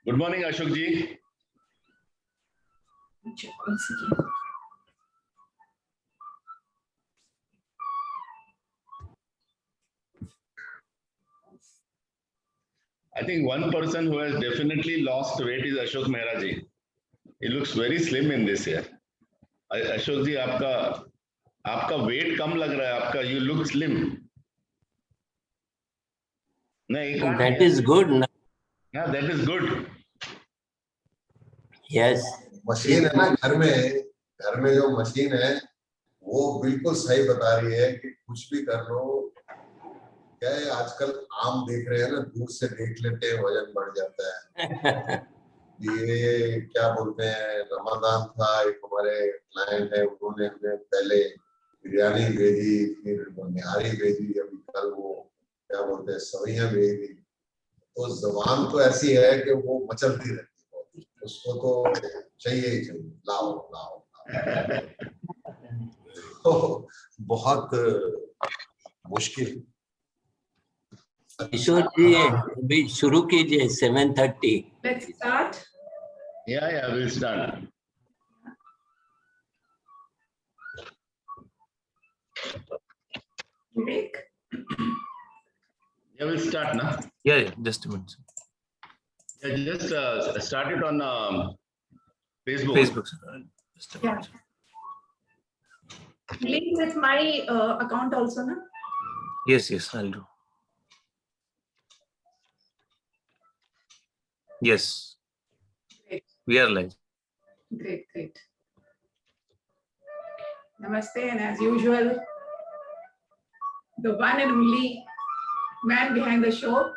Good morning, Ashok ji. I think one person who has definitely lost weight is Ashok Mehra ji. He looks very slim in this year. Ashok ji, आपका weight कम लग रहा है. आपका you look slim. नहीं, that is good. Yeah, that is good. Yes. Machine है ना घर में जो मशीन है वो बिल्कुल सही बता रही है कि कुछ भी कर लो. क्या है आजकल आम देख रहे हैं ना, दूर से देख लेते हैं वजन बढ़ जाता है. ये क्या बोलते हैं, रमजान था, एक हमारे क्लाइंट है, उन्होंने हमें पहले बिरयानी भेजी, फिर निहारी भेजी, अभी कल वो क्या बोलते हैं सवैयां भेजी. तो जबान तो ऐसी है कि वो मचलती रहती है, उसको तो चाहिए ही चाहिए, लाओ लाओ, लाओ. तो बहुत मुश्किल. किशोर जी अभी शुरू कीजिए 7:30. Let's start. Yeah, we'll start. Vivek. Yeah, we'll start now. Yeah, just a minute. Yeah, just start it on Facebook. Facebook, sir. Just a minute. Link with my account also, na? Yes, I'll do. Yes. Great. We are live. Great. Namaste, and as usual, the one and only man behind the show,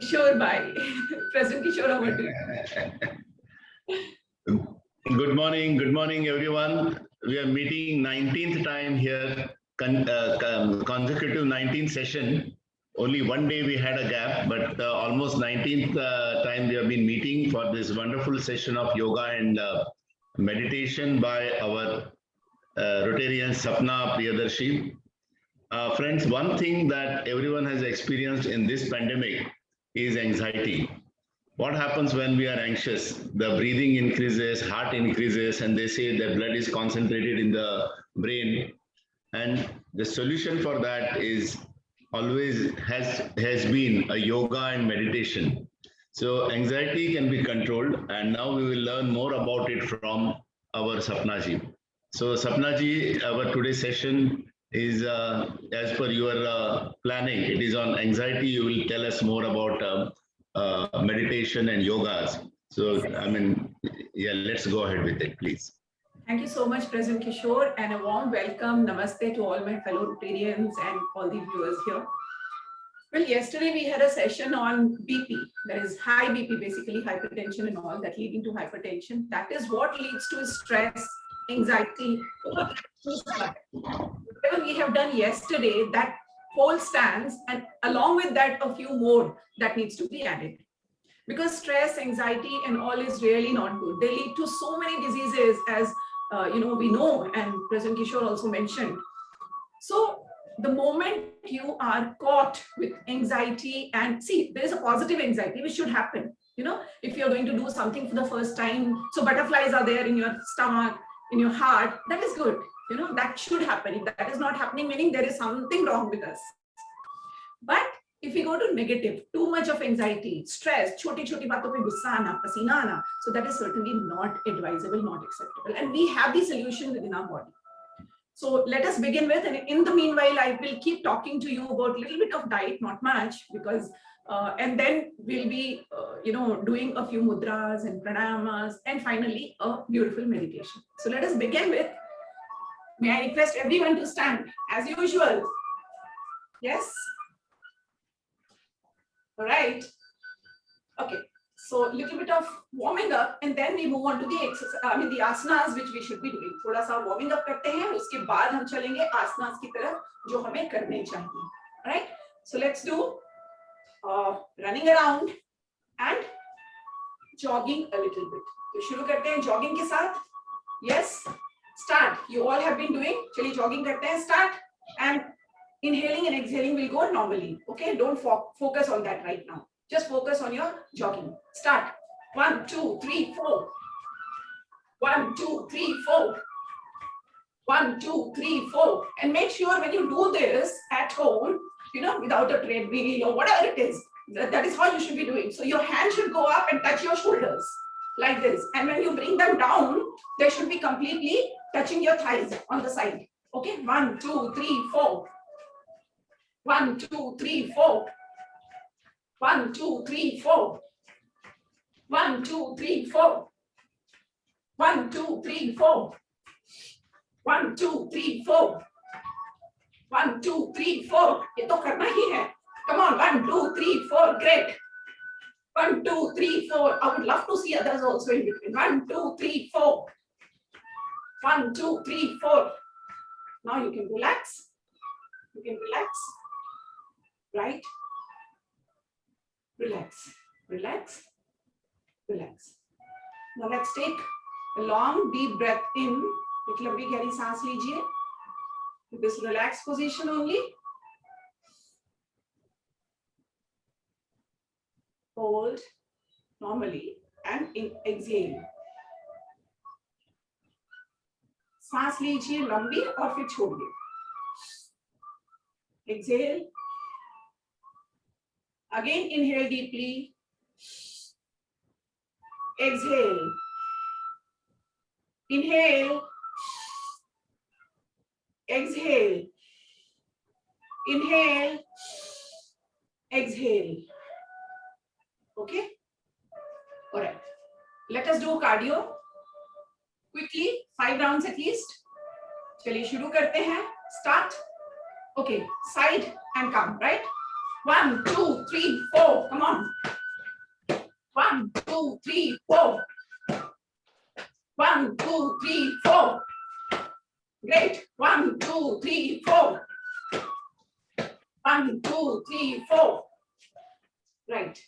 Kishore Bhai. President Kishore, over to you. Good morning, everyone. We are meeting 19th time here, consecutive 19th session. Only one day we had a gap, but almost 19th time we have been meeting for this wonderful session of yoga and meditation by our Rotarian Sapna Priyadarshi. Friends, one thing that everyone has experienced in this pandemic is anxiety. What happens when we are anxious? The breathing increases, heart increases, and they say the blood is concentrated in the brain. And the solution for that is always has been a yoga and meditation. So anxiety can be controlled, and now we will learn more about it from our Sapna ji. So Sapna ji, our today's session is as per your planning. It is on anxiety. You will tell us more about meditation and yogas. So let's go ahead with it, please. Thank you so much, President Kishore, and a warm welcome. Namaste to all my fellow Rotarians and all the viewers here. Well, yesterday we had a session on BP, that is high BP, basically hypertension and all that leading to hypertension. That is what leads to stress, anxiety. Whatever we have done yesterday, that whole stands, and along with that, a few more that needs to be added. Because stress, anxiety, and all is really not good. They lead to so many diseases, as we know, and President Kishore also mentioned. So the moment you are caught with anxiety, and see, there is a positive anxiety which should happen. If you're going to do something for the first time, so butterflies are there in your stomach, in your heart, that is good. That should happen. If that is not happening, meaning there is something wrong with us. But if we go to negative, too much of anxiety, stress, choti baaton pe gussa aana, pasina aana, so that is certainly not advisable, not acceptable. And we have the solution within our body. So let us begin with, and in the meanwhile, I will keep talking to you about a little bit of diet, not much, because, and then we'll be, doing a few mudras and pranayamas, and finally a beautiful meditation. So let us begin with, may I request everyone to stand as usual? Yes. All right. Okay. So a little bit of warming up, and then we move on to the exercise. The asanas which we should be doing. थोड़ा सा warming up करते हैं, उसके बाद हम चलेंगे asanas की तरफ जो हमें करने चाहिए. All right. So let's do running around and jogging a little bit. तो शुरू करते हैं jogging के साथ. Yes. Start. You all have been doing. चलिए jogging करते हैं. Start. And inhaling and exhaling will go normally. Okay. Don't focus on that right now. Just focus on your jogging. Start. 1, 2, 3, 4. 1, 2, 3, 4. 1, 2, 3, 4. And make sure when you do this at home, without a treadmill or whatever it is, that is how you should be doing. So your hand should go up and touch your shoulders like this. And when you bring them down, they should be completely touching your thighs on the side. Okay, 1, 2, 3, 4. 1, 2, 3, 4. 1, 2, 3, 4. 1, 2, 3, 4. 1, 2, 3, 4. 1, 2, 3, 4. 1, 2, 3, 4. ये तो करना ही है. Come on, 1, 2, 3, 4. Great. 1, 2, 3, 4. I would love to see others also in between. 1, 2, 3, 4. 1, 2, 3, 4. Now you can relax. You can relax. Right? Relax. Relax. Relax. Now let's take a long deep breath in. एक लंबी गहरी सांस लीजिए. This relaxed position only. Hold normally and exhale. सांस लीजिए लंबी और फिर छोड़िए. Exhale. Again inhale deeply. Exhale. Inhale. Exhale. Inhale. Exhale. Okay? All right. Let us do cardio. Quickly, 5 rounds at least. चलिए शुरू करते हैं. Start. Okay. Side and come, right? 1, 2, 3, 4. Come on. 1, 2, 3, 4. 1, 2, 3, 4. Great. 1, 2, 3, 4. 1, 2, 3, 4. Right.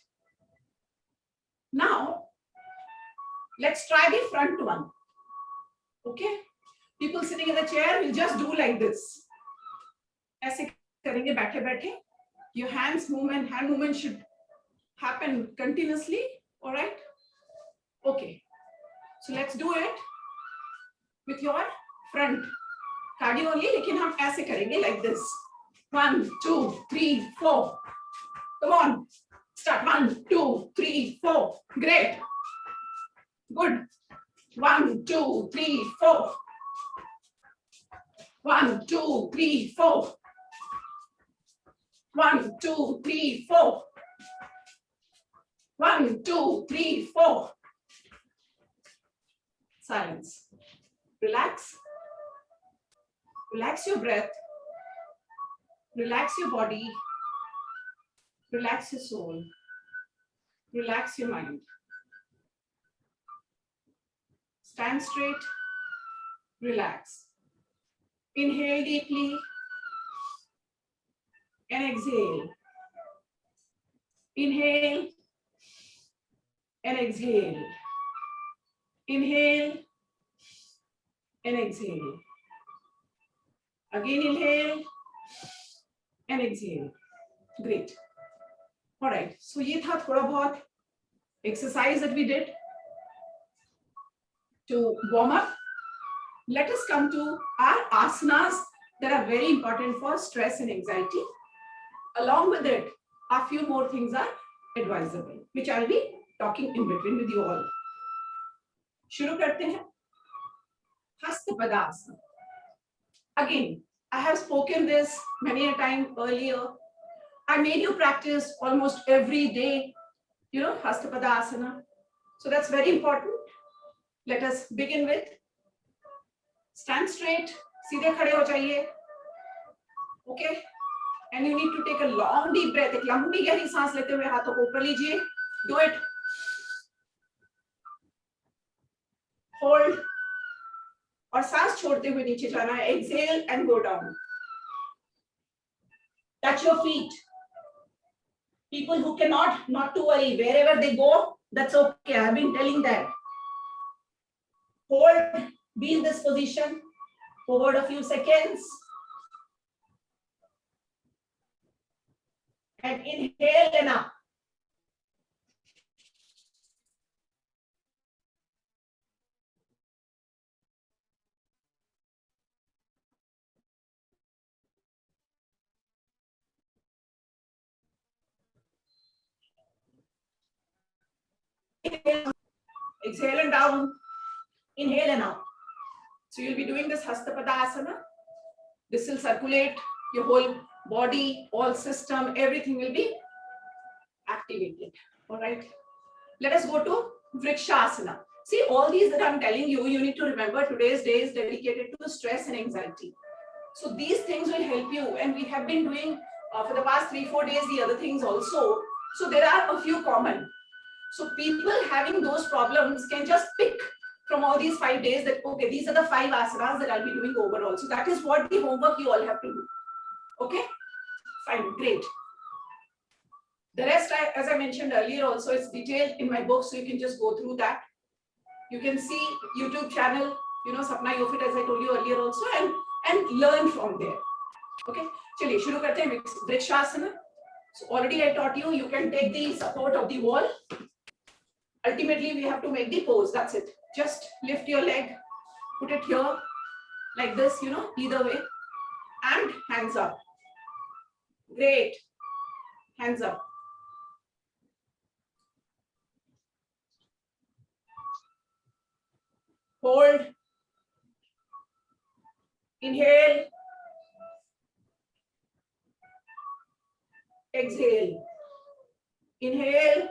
Now, let's try the front one. Okay? People sitting in the chair will just do like this. ऐसे करेंगे बैठे बैठे. Your hand movement should happen continuously. All right? Okay. So let's do it with your front. Cardio only, लेकिन हम ऐसे करेंगे like this. 1, 2, 3, 4. Come on. Start. 1, 2, 3, 4. Great. Good. 1, 2, 3, 4. 1, 2, 3, 4. 1, 2, 3, 4. 1, 2, 3, 4. Silence. Relax. Relax your breath. Relax your body. Relax your soul. Relax your mind. Stand straight. Relax. Inhale deeply and exhale. Inhale and exhale. Inhale and exhale. Again inhale and exhale. Great. All right. So ये था थोड़ा बहुत exercise that we did to warm up. Let us come to our asanas that are very important for stress and anxiety. Along with it, a few more things are advisable, which I'll be talking in between with you all. शुरू करते हैं. Hastapadaasana. Again, I have spoken this many a time earlier. I made you practice almost every day, Hastapadaasana. So that's very important. Let us begin with stand straight. सीधे खड़े हो जाइए. Okay? And you need to take a long deep breath. एक लंबी गहरी सांस लेते हुए हाथों को ऊपर लीजिए. Do it. Hold. और सांस छोड़ते हुए नीचे जाना है. Exhale and go down. Touch your feet. People who cannot, not to worry. Wherever they go, that's okay. I've been telling that. Hold. Be in this position. Forward a few seconds. And inhale and up. Inhale, exhale and down. Inhale and out. So you'll be doing this Hastapadasana. This will circulate your whole body, all system, everything will be activated. All right. Let us go to Vrikshasana. See, all these that I'm telling you, you need to remember today's day is dedicated to stress and anxiety. So these things will help you. And we have been doing for the past 3-4 days the other things also. So there are a few common. So people having those problems can just pick from all these 5 days that, okay, these are the 5 asanas that I'll be doing overall. So that is what the homework you all have to do. Okay, fine, great. The rest, as I mentioned earlier also, is detailed in my book, so you can just go through that. You can see YouTube channel, you know, Sapna Yofit, as I told you earlier also, and learn from there. Okay, chaliye, shuru karte hain Vrikshasana. So already I taught you, you can take the support of the wall. Ultimately, we have to make the pose, that's it. Just lift your leg, put it here, like this, you know, either way, and hands up. Great, hands up. Hold. Inhale. Exhale. Inhale.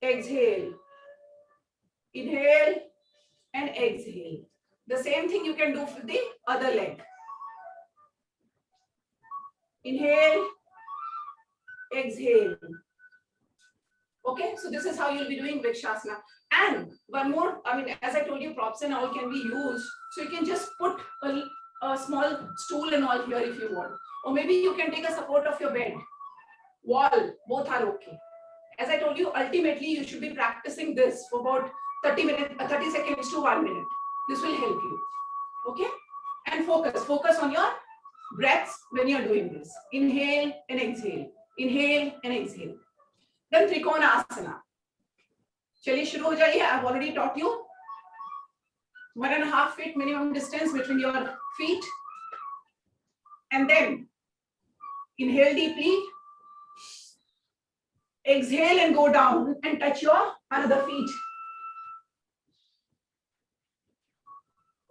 Exhale. Inhale and exhale. The same thing you can do for the other leg. Inhale. Exhale. Okay, so this is how you'll be doing Vrikshasana. And one more, I mean, as I told you, props and all can be used. So you can just put a small stool and all here if you want. Or maybe you can take a support of your bed. Wall, both are okay. As I told you, ultimately you should be practicing this for about 30 seconds to 1 minute. This will help you. Okay? And focus on your breaths when you're doing this. Inhale and exhale. Inhale and exhale. Then Trikonasana. Chaliye, shuru ho jaiye. I've already taught you 1.5 feet minimum distance between your feet. And then inhale deeply. Exhale and go down and touch your another feet.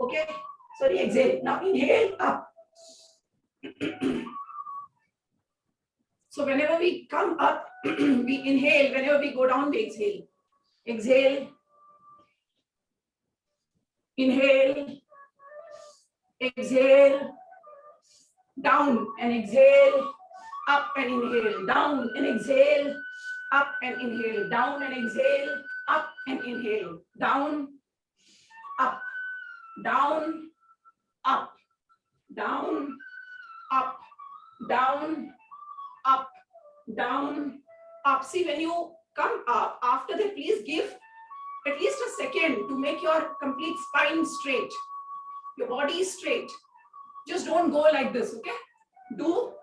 Okay, sorry, exhale. Now inhale up. So whenever we come up, we inhale. Whenever we go down, we exhale. Exhale. Inhale. Exhale. Down and exhale. Up and inhale. Down and exhale. Up and inhale. Down and exhale. Up and inhale. Down. Up. Down. Up. Down. Up. Down. Up, down, up. See, when you come up, after that, please give at least a second to make your complete spine straight. Your body is straight. Just don't go like this, okay? Do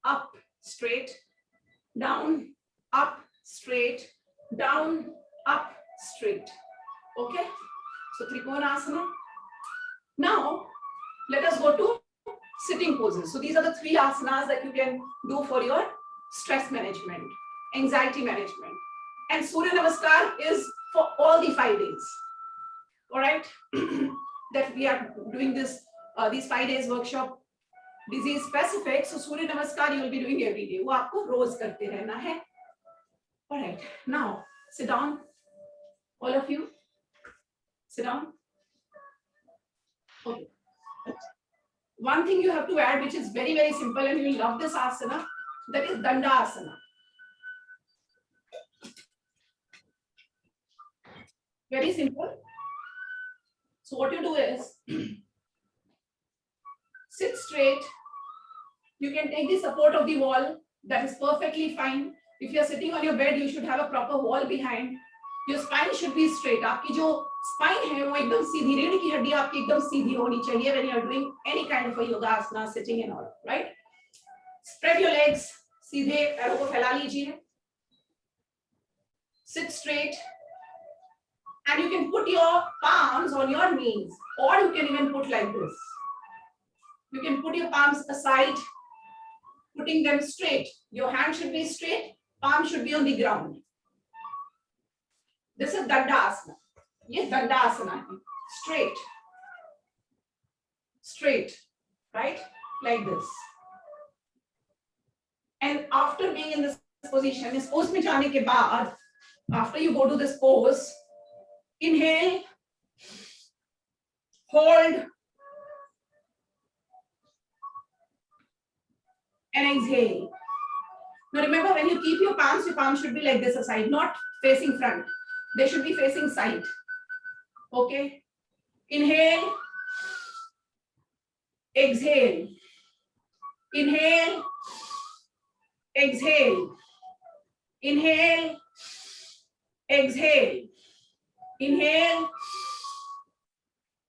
up, straight, down, up, straight, down, up, straight. Okay? So, Trikonasana. Now, let us go to sitting poses. So these are the 3 asanas that you can do for your stress management, anxiety management. And Surya Namaskar is for all the 5 days. All right? That we are doing this, these 5 days workshop, disease specific. So Surya Namaskar you will be doing every day. वो आपको रोज करते रहना है. All right. Now, sit down. All of you. Sit down. Okay. One thing you have to add, which is very, very simple, and you will love this asana, that is Danda Asana. Very simple. So what you do is, sit straight. You can take the support of the wall. That is perfectly fine. If you are sitting on your bed, you should have a proper wall behind. Your spine should be straight. आपकी जो spine है वो एकदम सीधी, रीढ़ की हड्डी आपकी एकदम सीधी होनी चाहिए when you are doing any kind of a yoga asana, sitting and all, right? Spread your legs, सीधे पैरों को फैला लीजिए. Sit straight, and you can put your palms on your knees, or you can even put like this. You can put your palms aside, putting them straight. Your hand should be straight, palm should be on the ground. This is Dandasana. Yes, Dandasana. Straight, right? Like this. And after being in this position, इस pose में जाने के बाद, after you go to this pose, inhale, hold, and exhale. Now remember, when you keep your palms should be like this aside, not facing front. They should be facing side. Okay. Inhale, exhale. Inhale, exhale. Inhale, exhale. Inhale,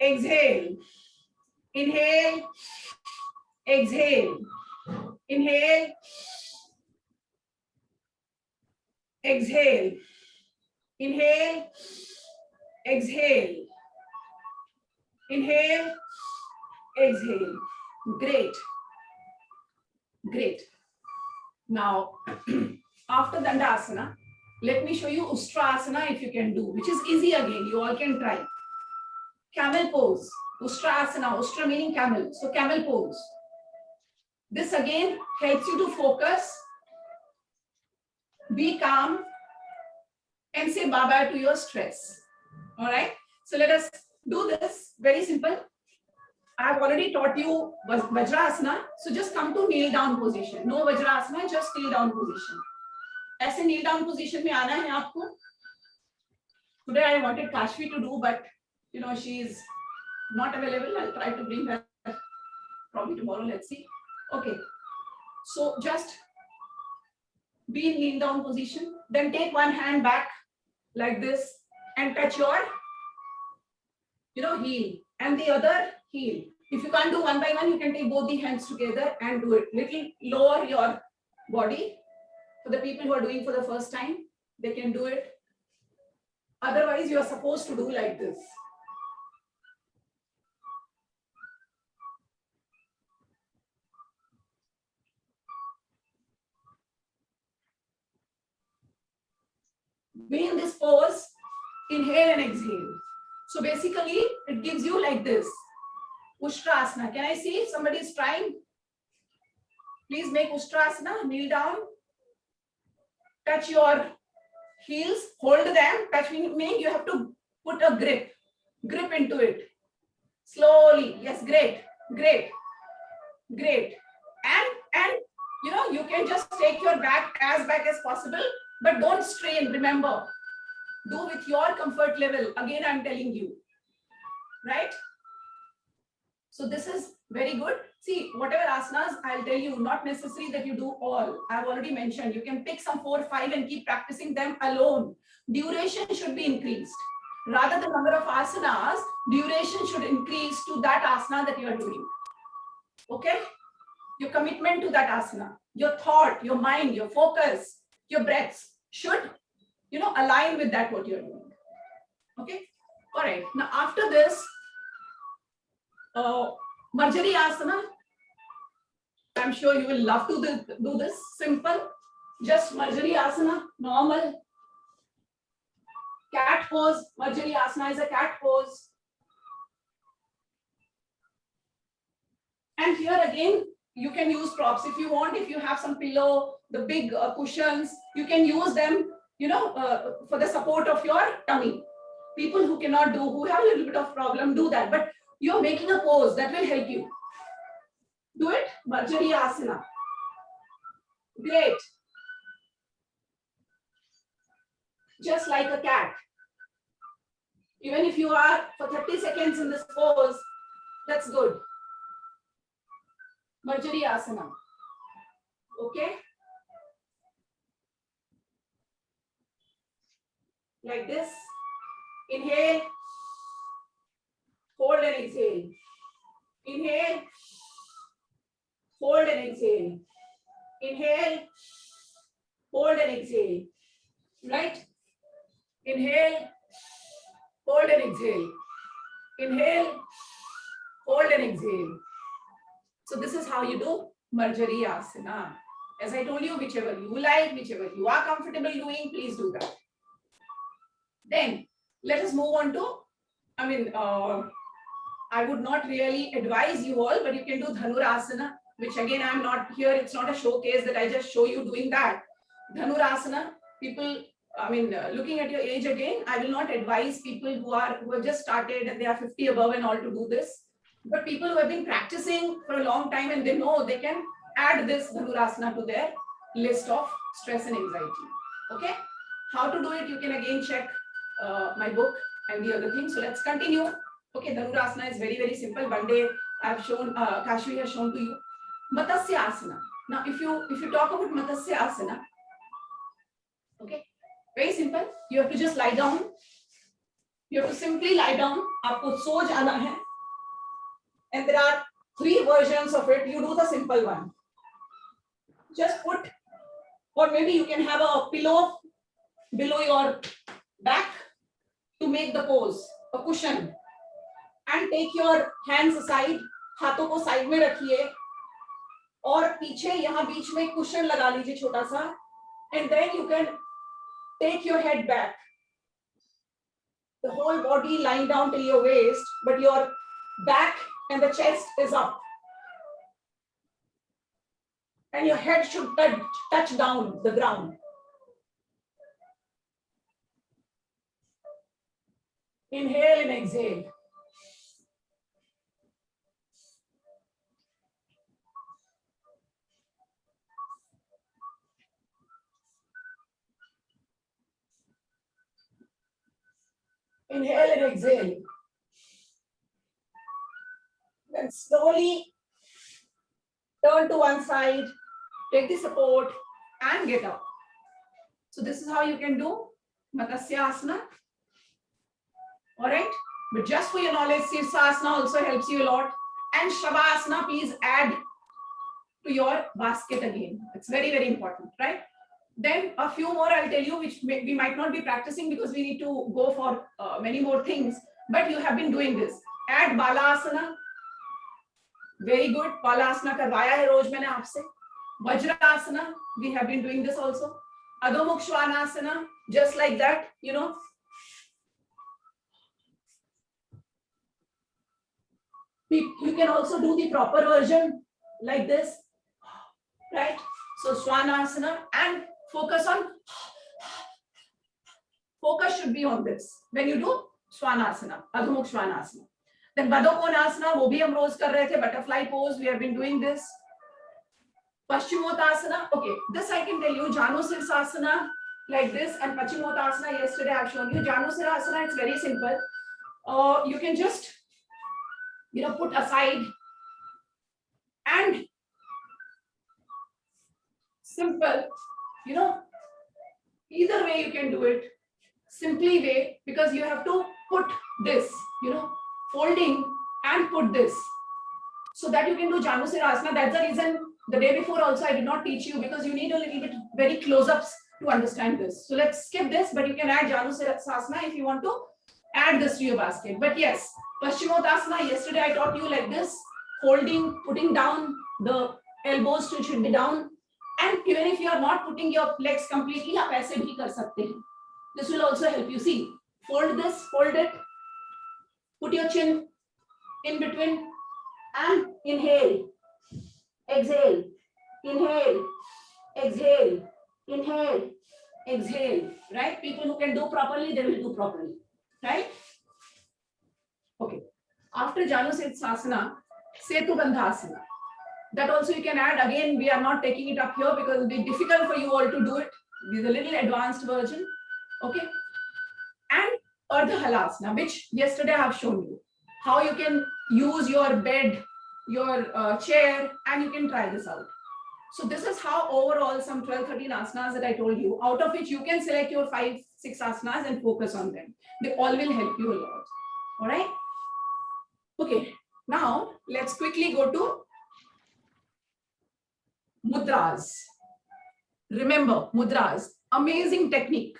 exhale. Inhale, exhale. Inhale, exhale. Inhale, exhale. Inhale, exhale. Great. Great. Now, after Dandasana, let me show you Ustrasana if you can do, which is easy again. You all can try. Camel pose. Ustrasana. Ustra meaning camel. So camel pose. This again helps you to focus, be calm, and say bye-bye to your stress. All right. So let us do this. Very simple. I have already taught you Vajrasana. So just come to kneel down position. No Vajrasana, just kneel down position. ऐसे kneel down position में आना है आपको. Today I wanted Kashvi to do, but you know she is not available. I'll try to bring her probably tomorrow. Let's see. Okay. So just be in kneel down position. Then take one hand back like this and touch your, heel and the other heel. If you can't do one by one, you can take both the hands together and do it. Little lower your body. For the people who are doing for the first time, they can do it. Otherwise, you are supposed to do like this. Be in this pose, inhale and exhale. So basically, it gives you like this. Ustrasana. Can I see if somebody is trying? Please make Ustrasana. Kneel down. Touch your heels. Hold them. Touch meaning you have to put a grip into it. Slowly. Yes, great. And you can just take your back as possible, but don't strain. Remember, do with your comfort level. Again, I'm telling you, right? So this is very good. See, whatever asanas, I'll tell you, not necessary that you do all. I've already mentioned, you can pick some 4 or 5 and keep practicing them alone. Duration should be increased. Rather the number of asanas, duration should increase to that asana that you are doing. Okay? Your commitment to that asana, your thought, your mind, your focus, your breaths should, align with that what you're doing. Okay? All right. Now after this, Marjari Asana. I'm sure you will love to do this. Simple. Just Marjari Asana, normal. Cat pose. Marjari Asana is a cat pose. And here again, you can use props if you want. If you have some pillow, the big cushions, you can use them, for the support of your tummy. People who cannot do, who have a little bit of problem, do that. But you're making a pose that will help you. Do it. Marjari Asana. Great. Just like a cat. Even if you are for 30 seconds in this pose, that's good. Marjari Asana. Okay. Like this. Inhale. Hold and exhale. Inhale. Hold and exhale. Inhale. Hold and exhale. Right? Inhale. Hold and exhale. Inhale. Hold and exhale. So this is how you do Marjari Asana. As I told you, whichever you like, whichever you are comfortable doing, please do that. Then let us move on to, I would not really advise you all, but you can do Dhanurasana, which again, I'm not here. It's not a showcase that I just show you doing that. Dhanurasana, people, looking at your age again, I will not advise people who have just started and they are 50 above and all to do this. But people who have been practicing for a long time and they know they can add this Dhanurasana to their list of stress and anxiety. Okay? How to do it, you can again check my book and the other things. So let's continue. Okay, Dhanurasana is very, very simple. One day I've shown, Kashvi has shown to you. Matsya Asana. Now, if you talk about Matsya Asana, okay, very simple. You have to just lie down. You have to simply lie down. Aapko so jana hai. And there are 3 versions of it. You do the simple one. Just put, or maybe you can have a pillow below your back to make the pose, a cushion. And take your hands aside, हाथों को side में रखिए और पीछे यहाँ बीच में cushion लगा लीजिए छोटा सा, and then you can take your head back, the whole body lying down till your waist, but your back and the chest is up, and your head should touch down the ground. Inhale and exhale. Inhale and exhale. Then slowly turn to one side, take the support and get up. So this is how you can do Matsya Asana. All right. But just for your knowledge, Sirsasana also helps you a lot. And Shavasana, please add to your basket again. It's very, very important, right? Then a few more I'll tell you, which we might not be practicing because we need to go for many more things. But you have been doing this. Add Balasana. Very good. Balasana karvaya hai roz maine aapse. Vajrasana. We have been doing this also. Adho Mukha Svanasana. Just like that, you know. You can also do the proper version like this, right? So Svanasana, and focus should be on this when you do Svanasana, Adho Mukha Svanasana. Then Baddha Konasana, wo bhi hum roz kar rahe the, butterfly pose, we have been doing this. Paschimottanasana, okay, this I can tell you, Janu Sirsasana like this, and Paschimottanasana yesterday I've shown you. Janu Sirsasana, it's very simple. You can just, you know, put aside and simple, you know, either way you can do it. Simply way, because you have to put this, you know, folding and put this, so that you can do Janu Sirsasana. That's the reason the day before also I did not teach you, because you need a little bit very close-ups to understand this. So let's skip this, but you can add Janu Sirsasana if you want to add this to your basket. But yes, Paschimottanasana, yesterday I taught you like this, holding, putting down the elbows should be down, and even if you are not putting your legs completely, आप ऐसे भी कर सकते हैं. This will also help you. See, fold this, fold it, put your chin in between, and inhale, exhale, inhale, exhale, inhale, exhale, right? People who can do properly, they will do properly, right? Okay. After Janu Sirsasana, Setubandhasana. That also you can add. Again, we are not taking it up here because it will be difficult for you all to do it. This is a little advanced version. Okay. And Ardha Halasana, which yesterday I have shown you. How you can use your bed, your chair, and you can try this out. So this is how overall some 12-13 asanas that I told you, out of which you can select your 5-6 asanas and focus on them. They all will help you a lot. All right. Okay. Now let's quickly go to mudras. Remember, mudras, amazing technique,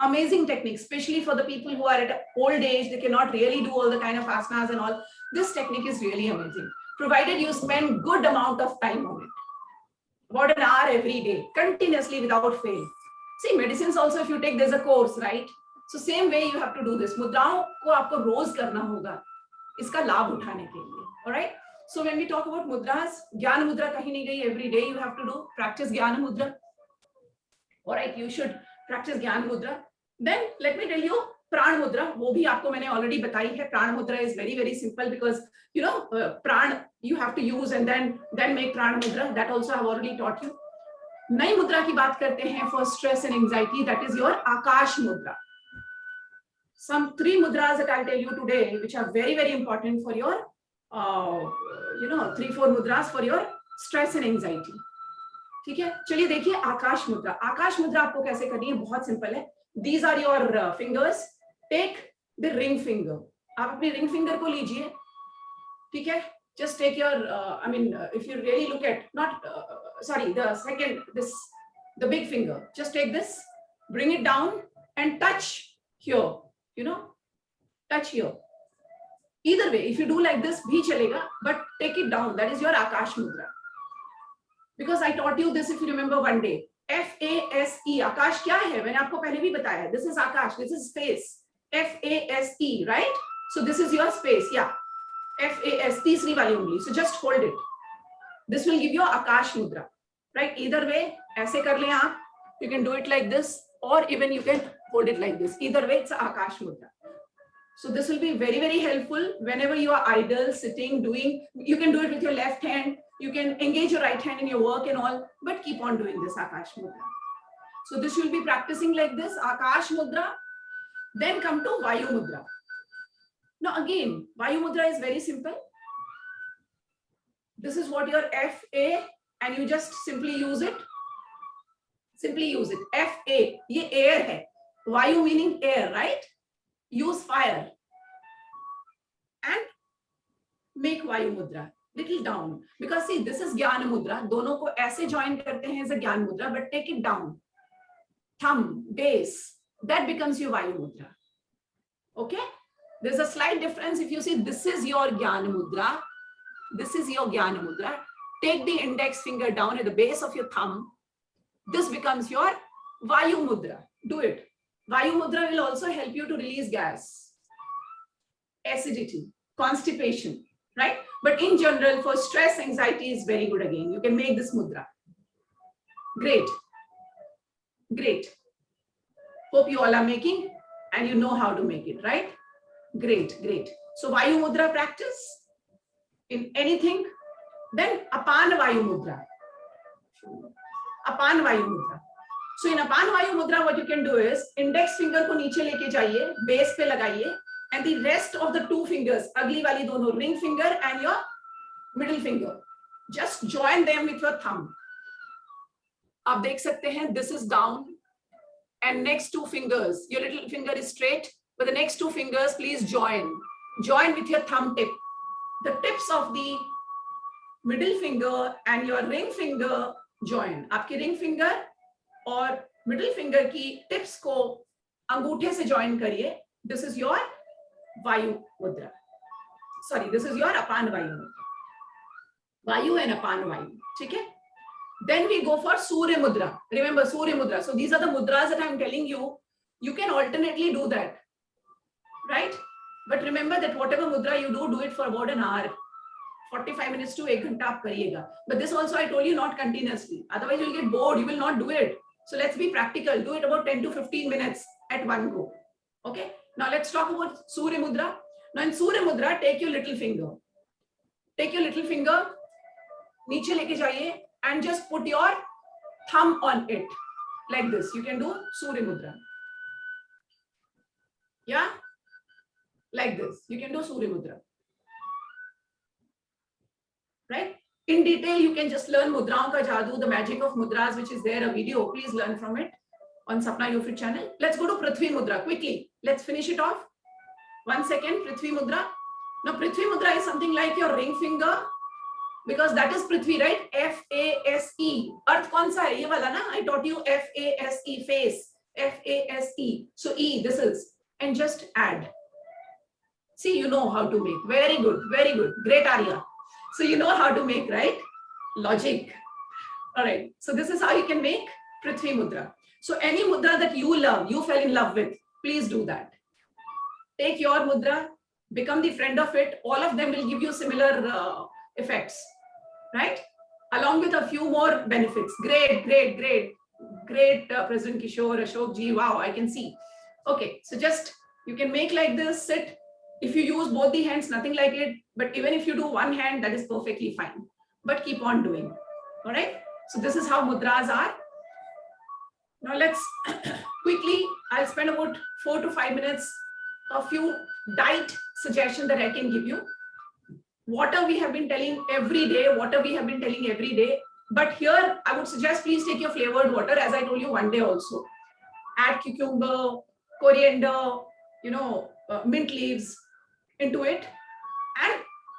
especially for the people who are at old age. They cannot really do all the kind of asanas and all. This technique is really amazing, provided you spend good amount of time on it. About an hour every day, continuously without fail. See, medicines also, if you take, there's a course, right? So same way you have to do this. मुद्राओं को आपको रोज करना होगा इसका लाभ उठाने के लिए. All right. So when we talk about mudras, ज्ञान मुद्रा कहीं नहीं गई. Every day you have to do practice ज्ञान मुद्रा. All right, you should practice ज्ञान मुद्रा. Then let me tell you प्राण मुद्रा, वो भी आपको मैंने already बताई है. प्राण मुद्रा is very simple because you know प्राण you have to use and then make प्राण मुद्रा. That also I have already taught you. नई मुद्रा की बात करते हैं for stress and anxiety. That is your आकाश मुद्रा. Some 3 mudras that I'll tell you today, which are very important for your, 3-4 mudras for your stress and anxiety. ठीक है, चलिए देखिए आकाश मुद्रा. आकाश मुद्रा आपको कैसे करनी है, बहुत सिंपल है. These are your fingers. Take the ring finger. आप अपनी ring finger को लीजिए, ठीक है. Just take your, if you really look at, the big finger. Just take this, bring it down and touch here. Touch here. Either way, if you do like this, bhi chalega, but take it down. That is your Akash Mudra. Because I taught you this, if you remember one day. F-A-S-E. Akash kya hai? मैंने आपको पहले भी बताया. This is Akash. This is space. F-A-S-E, right? So this is your space. Yeah. F-A-S. तीसरी वाली उंगली. So just hold it. This will give you Akash Mudra. Right? Either way, ऐसे कर लें आप. You can do it like this, or even you can hold it like this. Either way, it's Akash Mudra. So this will be very helpful whenever you are idle, sitting, doing. You can do it with your left hand. You can engage your right hand in your work and all, but keep on doing this Akash Mudra. So this you'll be practicing like this, Akash Mudra. Then come to Vayu Mudra. Now again, Vayu Mudra is very simple. This is what your F-A, and you just simply use it. Simply use it. F-A, ये air है. Vayu meaning air, right? Use fire. And make Vayu Mudra. Little down. Because see, this is Jnana Mudra. दोनों को ऐसे join करते हैं as a Jnana Mudra, but take it down. Thumb, base. That becomes your Vayu Mudra. Okay? There's a slight difference. If you see, this is your Jnana Mudra. This is your Jnana Mudra. Take the index finger down at the base of your thumb. This becomes your Vayu Mudra. Do it. Vayu Mudra will also help you to release gas, acidity, constipation, right? But in general, for stress, anxiety is very good again. You can make this mudra. Great. Great. Hope you all are making and you know how to make it, right? Great. So Vayu Mudra practice in anything. Then Apan Vayu Mudra. Apan Vayu Mudra. So in Apan Vayu Mudra, what you can do is index finger को नीचे लेके जाइए, base पे लगाइए, and the rest of the 2 fingers, अगली वाली दोनों ring finger and your middle finger, just join them with your thumb. आप देख सकते हैं, this is down, and next 2 fingers, your little finger is straight, but the next 2 fingers, please join with your thumb tip. The tips of the middle finger and your ring finger join. आपकी ring finger और middle finger की tips को अंगूठे से join करिए. This is your Vayu Mudra. Sorry, this is your Apan Vayu Mudra. Vayu and Apan Vayu. ठीक है? Then we go for Surya Mudra. Remember Surya Mudra. So these are the mudras that I'm telling you. You can alternately do that, right? But remember that whatever mudra you do it for about an hour. 45 minutes to 1 घंटा आप करिएगा. But this also I told you not continuously. Otherwise you'll get bored. You will not do it. So let's be practical. Do it about 10 to 15 minutes at one go. Okay. Now let's talk about Surya Mudra. Now in Surya Mudra, take your little finger. Take your little finger. नीचे लेके जाइए and just put your thumb on it. Like this. You can do Surya Mudra. Yeah? Like this. You can do Surya Mudra. Right? In detail, you can just learn Mudraon Ka Jadoo, the magic of mudras, which is there, a video. Please learn from it on Sapna Yofit channel. Let's go to Prithvi Mudra quickly. Let's finish it off. 1 second, Prithvi Mudra. Now, Prithvi Mudra is something like your ring finger, because that is Prithvi, right? F-A-S-E. Earth kaun sa hai? Ye wala na? I taught you F-A-S-E, face. F-A-S-E. So E, this is. And just add. See, you know how to make. Very good. Very good. Great, Arya. So you know how to make, right? Logic. All right. So this is how you can make Prithvi Mudra. So any mudra that you love, you fell in love with, Please do that. Take your mudra, become the friend of it. All of them will give you similar effects, right? Along with a few more benefits. Great, President Kishore, Ashok ji. Wow, I can see. Okay, so just you can make like this, sit. If you use both the hands, nothing like it. But even if you do one hand, that is perfectly fine. But keep on doing. All right. So this is how mudras are. Now let's quickly, I'll spend about 4 to 5 minutes, a few diet suggestions that I can give you. Water we have been telling every day, but here I would suggest please take your flavored water, as I told you one day also. Add cucumber, coriander, mint leaves into it, and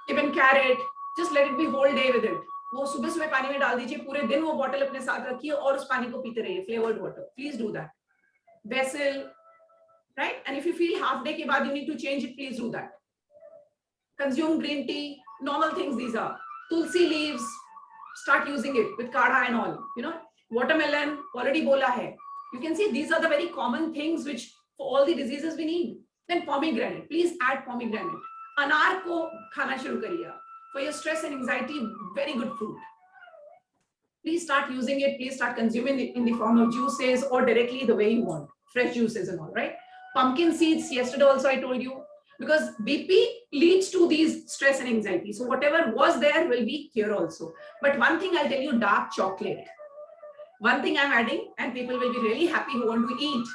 even carrot. Just let it be whole day with it. वो सुबह सुबह पानी में डाल दीजिए, पूरे दिन वो बॉटल अपने साथ रखिए और उस पानी को पीते रहिए, flavored water. Please do that. Basil, right? And if you feel half day के बाद you need to change it, please do that. Consume green tea, normal things these are. Tulsi leaves, start using it with kadha and all. Watermelon, already bola hai. You can see these are the very common things which for all the diseases we need. Then pomegranate, please add pomegranate. Anar ko khana shuru kariye. For your stress and anxiety, very good fruit. Please start using it. Please start consuming it in the form of juices or directly the way you want. Fresh juices and all, right? Pumpkin seeds, yesterday also I told you. Because BP leads to these stress and anxiety. So whatever was there will be here also. But one thing I'll tell you, dark chocolate. One thing I'm adding, and people will be really happy who want to eat.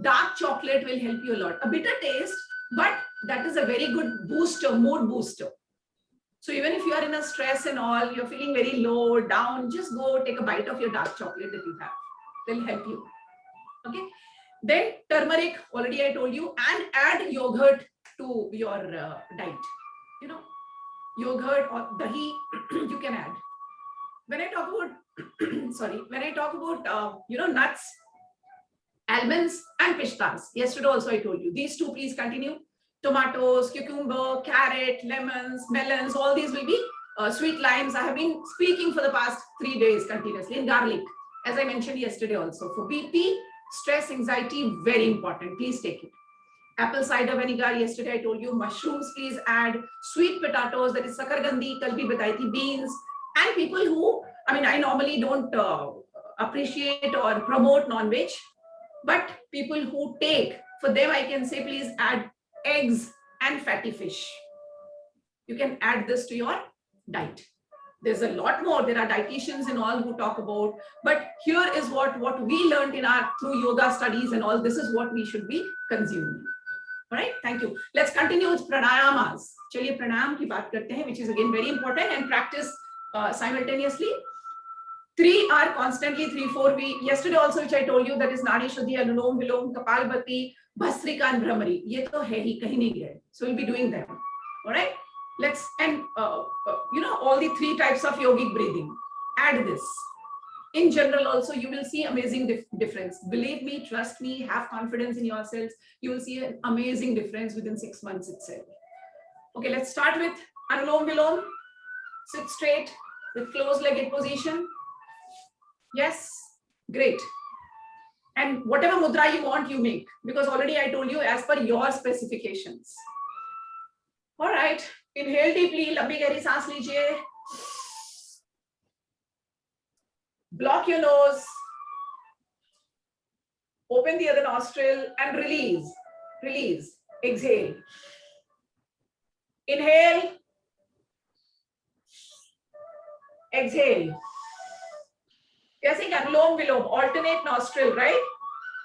Dark chocolate will help you a lot. A bitter taste, but that is a very good booster, mood booster. So even if you are in a stress and all, you're feeling very low, down, just go take a bite of your dark chocolate that you have. They'll help you. Okay. Then turmeric, already I told you, and add yogurt to your diet. Yogurt or dahi, you can add. When I talk about, nuts, almonds and pistas, yesterday also I told you, these two please continue. Tomatoes, cucumber, carrot, lemons, melons, all these will be sweet limes. I have been speaking for the past 3 days continuously. And garlic, as I mentioned yesterday also. For BP, stress, anxiety, very important. Please take it. Apple cider vinegar, yesterday I told you. Mushrooms, please add. Sweet potatoes, that is sakargandi, kalbi batayi thi, beans. And people who, I normally don't appreciate or promote non-veg, but people who take, for them I can say please add eggs and fatty fish. You can add this to your diet. There's a lot more. There are dietitians and all who talk about, but here is what we learned through yoga studies and all. This is what we should be consuming. All right, thank you. Let's continue with pranayamas. Chaliye pranayam ki baat karte hain, which is again very important, and practice simultaneously. 3 are constantly 3-4. Yesterday also, which I told you, that is Nadi Shuddhi, Anulom Vilom, Kapalbhati, Bhastrika and Brahmari. Ye to hai hi, kahin nahi gaye. So we'll be doing them. All right. Let's all the 3 types of yogic breathing. Add this. In general, also you will see amazing difference. Believe me, trust me, have confidence in yourselves. You will see an amazing difference within 6 months itself. Okay, let's start with Anulom Vilom. Sit straight with closed-legged position. Yes, great. And whatever mudra you want, you make, because already I told you as per your specifications. All right, inhale deeply, lambi gehri saans lijiye. Block your nose. Open the other nostril and release. Release. Exhale. Inhale. Exhale. जैसे अनुलोम विलोम, alternate nostril, right?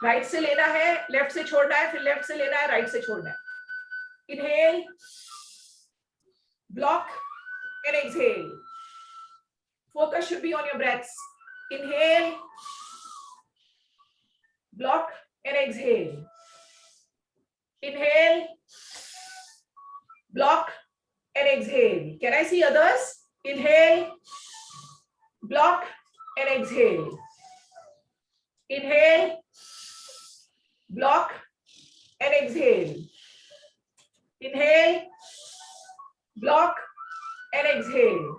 Right से लेना है, left से छोड़ना है, फिर left से लेना है, right से छोड़ना है. Inhale, block and exhale. Focus should be on your breaths. Inhale, block and exhale. Inhale, block and exhale. Can I see others? Inhale, block and exhale. Inhale, block and exhale. Inhale, block and exhale.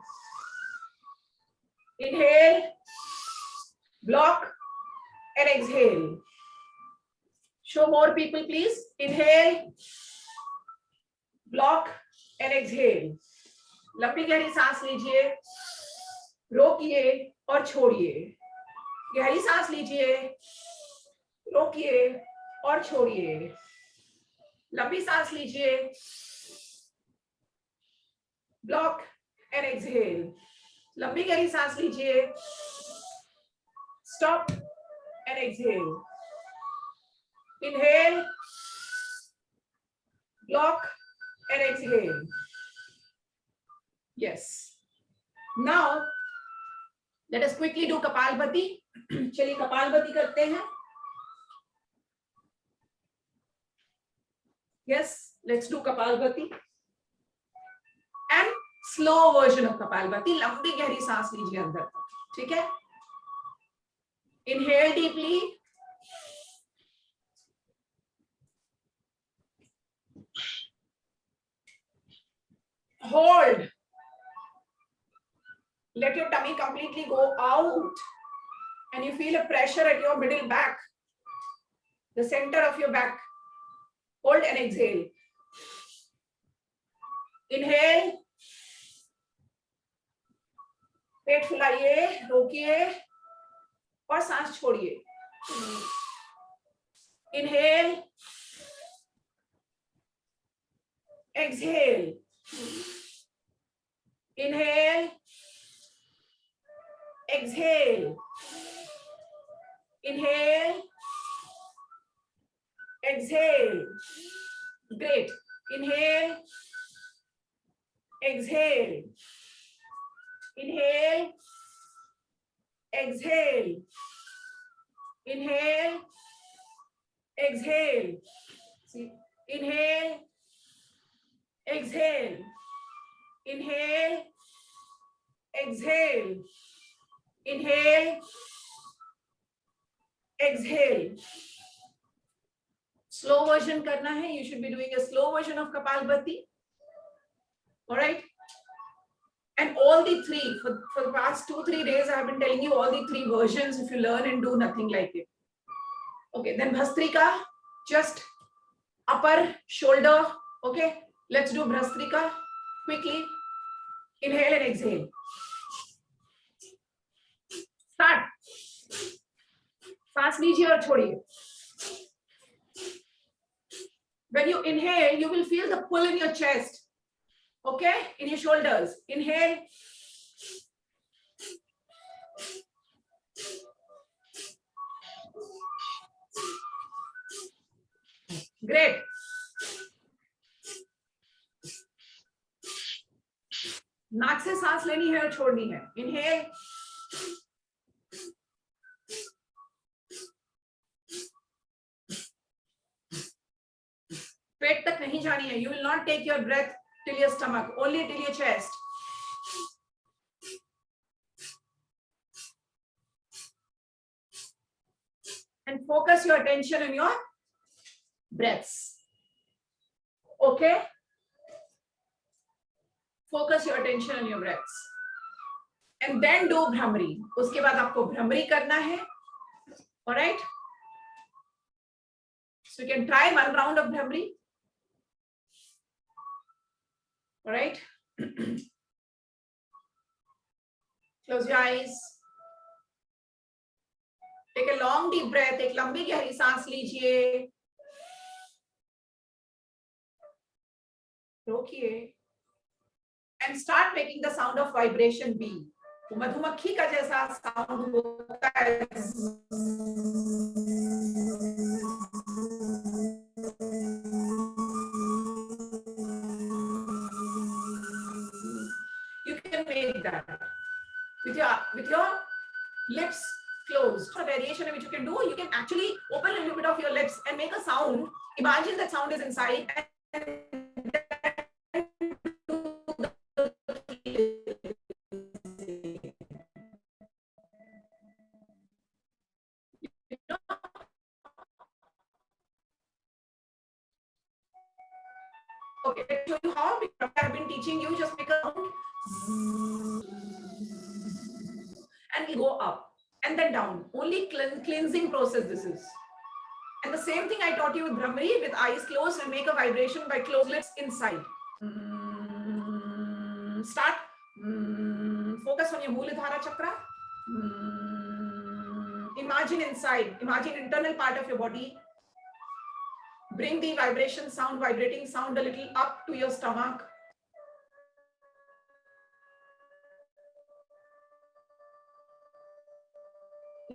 Inhale, block and exhale. Show more people, please. Inhale, block and exhale. लंबी गहरी सांस लीजिए, रोकिए और छोड़िए. गहरी सांस लीजिए, रोकिए और छोड़िए. लंबी सांस लीजिए, ब्लॉक एंड एक्सहेल. लंबी गहरी सांस लीजिए, stop and exhale. Inhale, block and exhale. Yes. Now, let us quickly do Kapalbhati. चलिए कपालभाति करते हैं. Yes, let's do Kapalbhati. And slow version of Kapalbhati. लंबी गहरी सांस लीजिए अंदर तक. ठीक है? Inhale deeply. Hold. Let your tummy completely go out. And you feel a pressure at your middle back, the center of your back. Hold and exhale. Inhale. पेट फुलाइए, रोकिए और सांस छोड़िए. Inhale. Exhale. Inhale. Exhale. Inhale. Exhale. Great. Inhale. Exhale. Inhale. Exhale. Inhale. Exhale. See. Inhale. Exhale. Inhale. Exhale. Inhale. Exhale. Slow version करना है. You should be doing a slow version of Kapalbhati. All right. And all the three, for the past 2-3 days, I have been telling you all the three versions. If you learn and do nothing like it. Okay. Then Bhastrika, just upper shoulder. Okay. Let's do Bhastrika quickly. Inhale and exhale. Start. सांस लीजिए और छोड़िए. When you inhale, you will feel the pull in your chest. Okay? In your shoulders. Inhale. Great. नाक से सांस लेनी है और छोड़नी है. Inhale. पेट तक नहीं जानी है. You will not take your breath till your stomach, only till your chest. And focus your attention on your breaths. Okay? Focus your attention on your breaths. And then do Bhramari. उसके बाद आपको Bhramari करना है. All right? So you can try one round of Bhramari. All right? Close your eyes. Take a long deep breath. एक लंबी गहरी सांस लीजिए. रोकिए. And start making the sound of vibration B. मधुमक्खी का जैसा साउंड होता है. You can make that with your lips closed. A variation which you can do, you can actually open a little bit of your lips and make a sound. Imagine that sound is inside. Okay, to show you how I have been teaching you, just make a sound and we go up and then down. Only cleansing process this is. And the same thing I taught you with Brahmari, with eyes closed and make a vibration by closed lips inside. Start. Focus on your Muladhara chakra. Imagine inside, imagine internal part of your body. Bring the vibration sound, vibrating sound a little up to your stomach.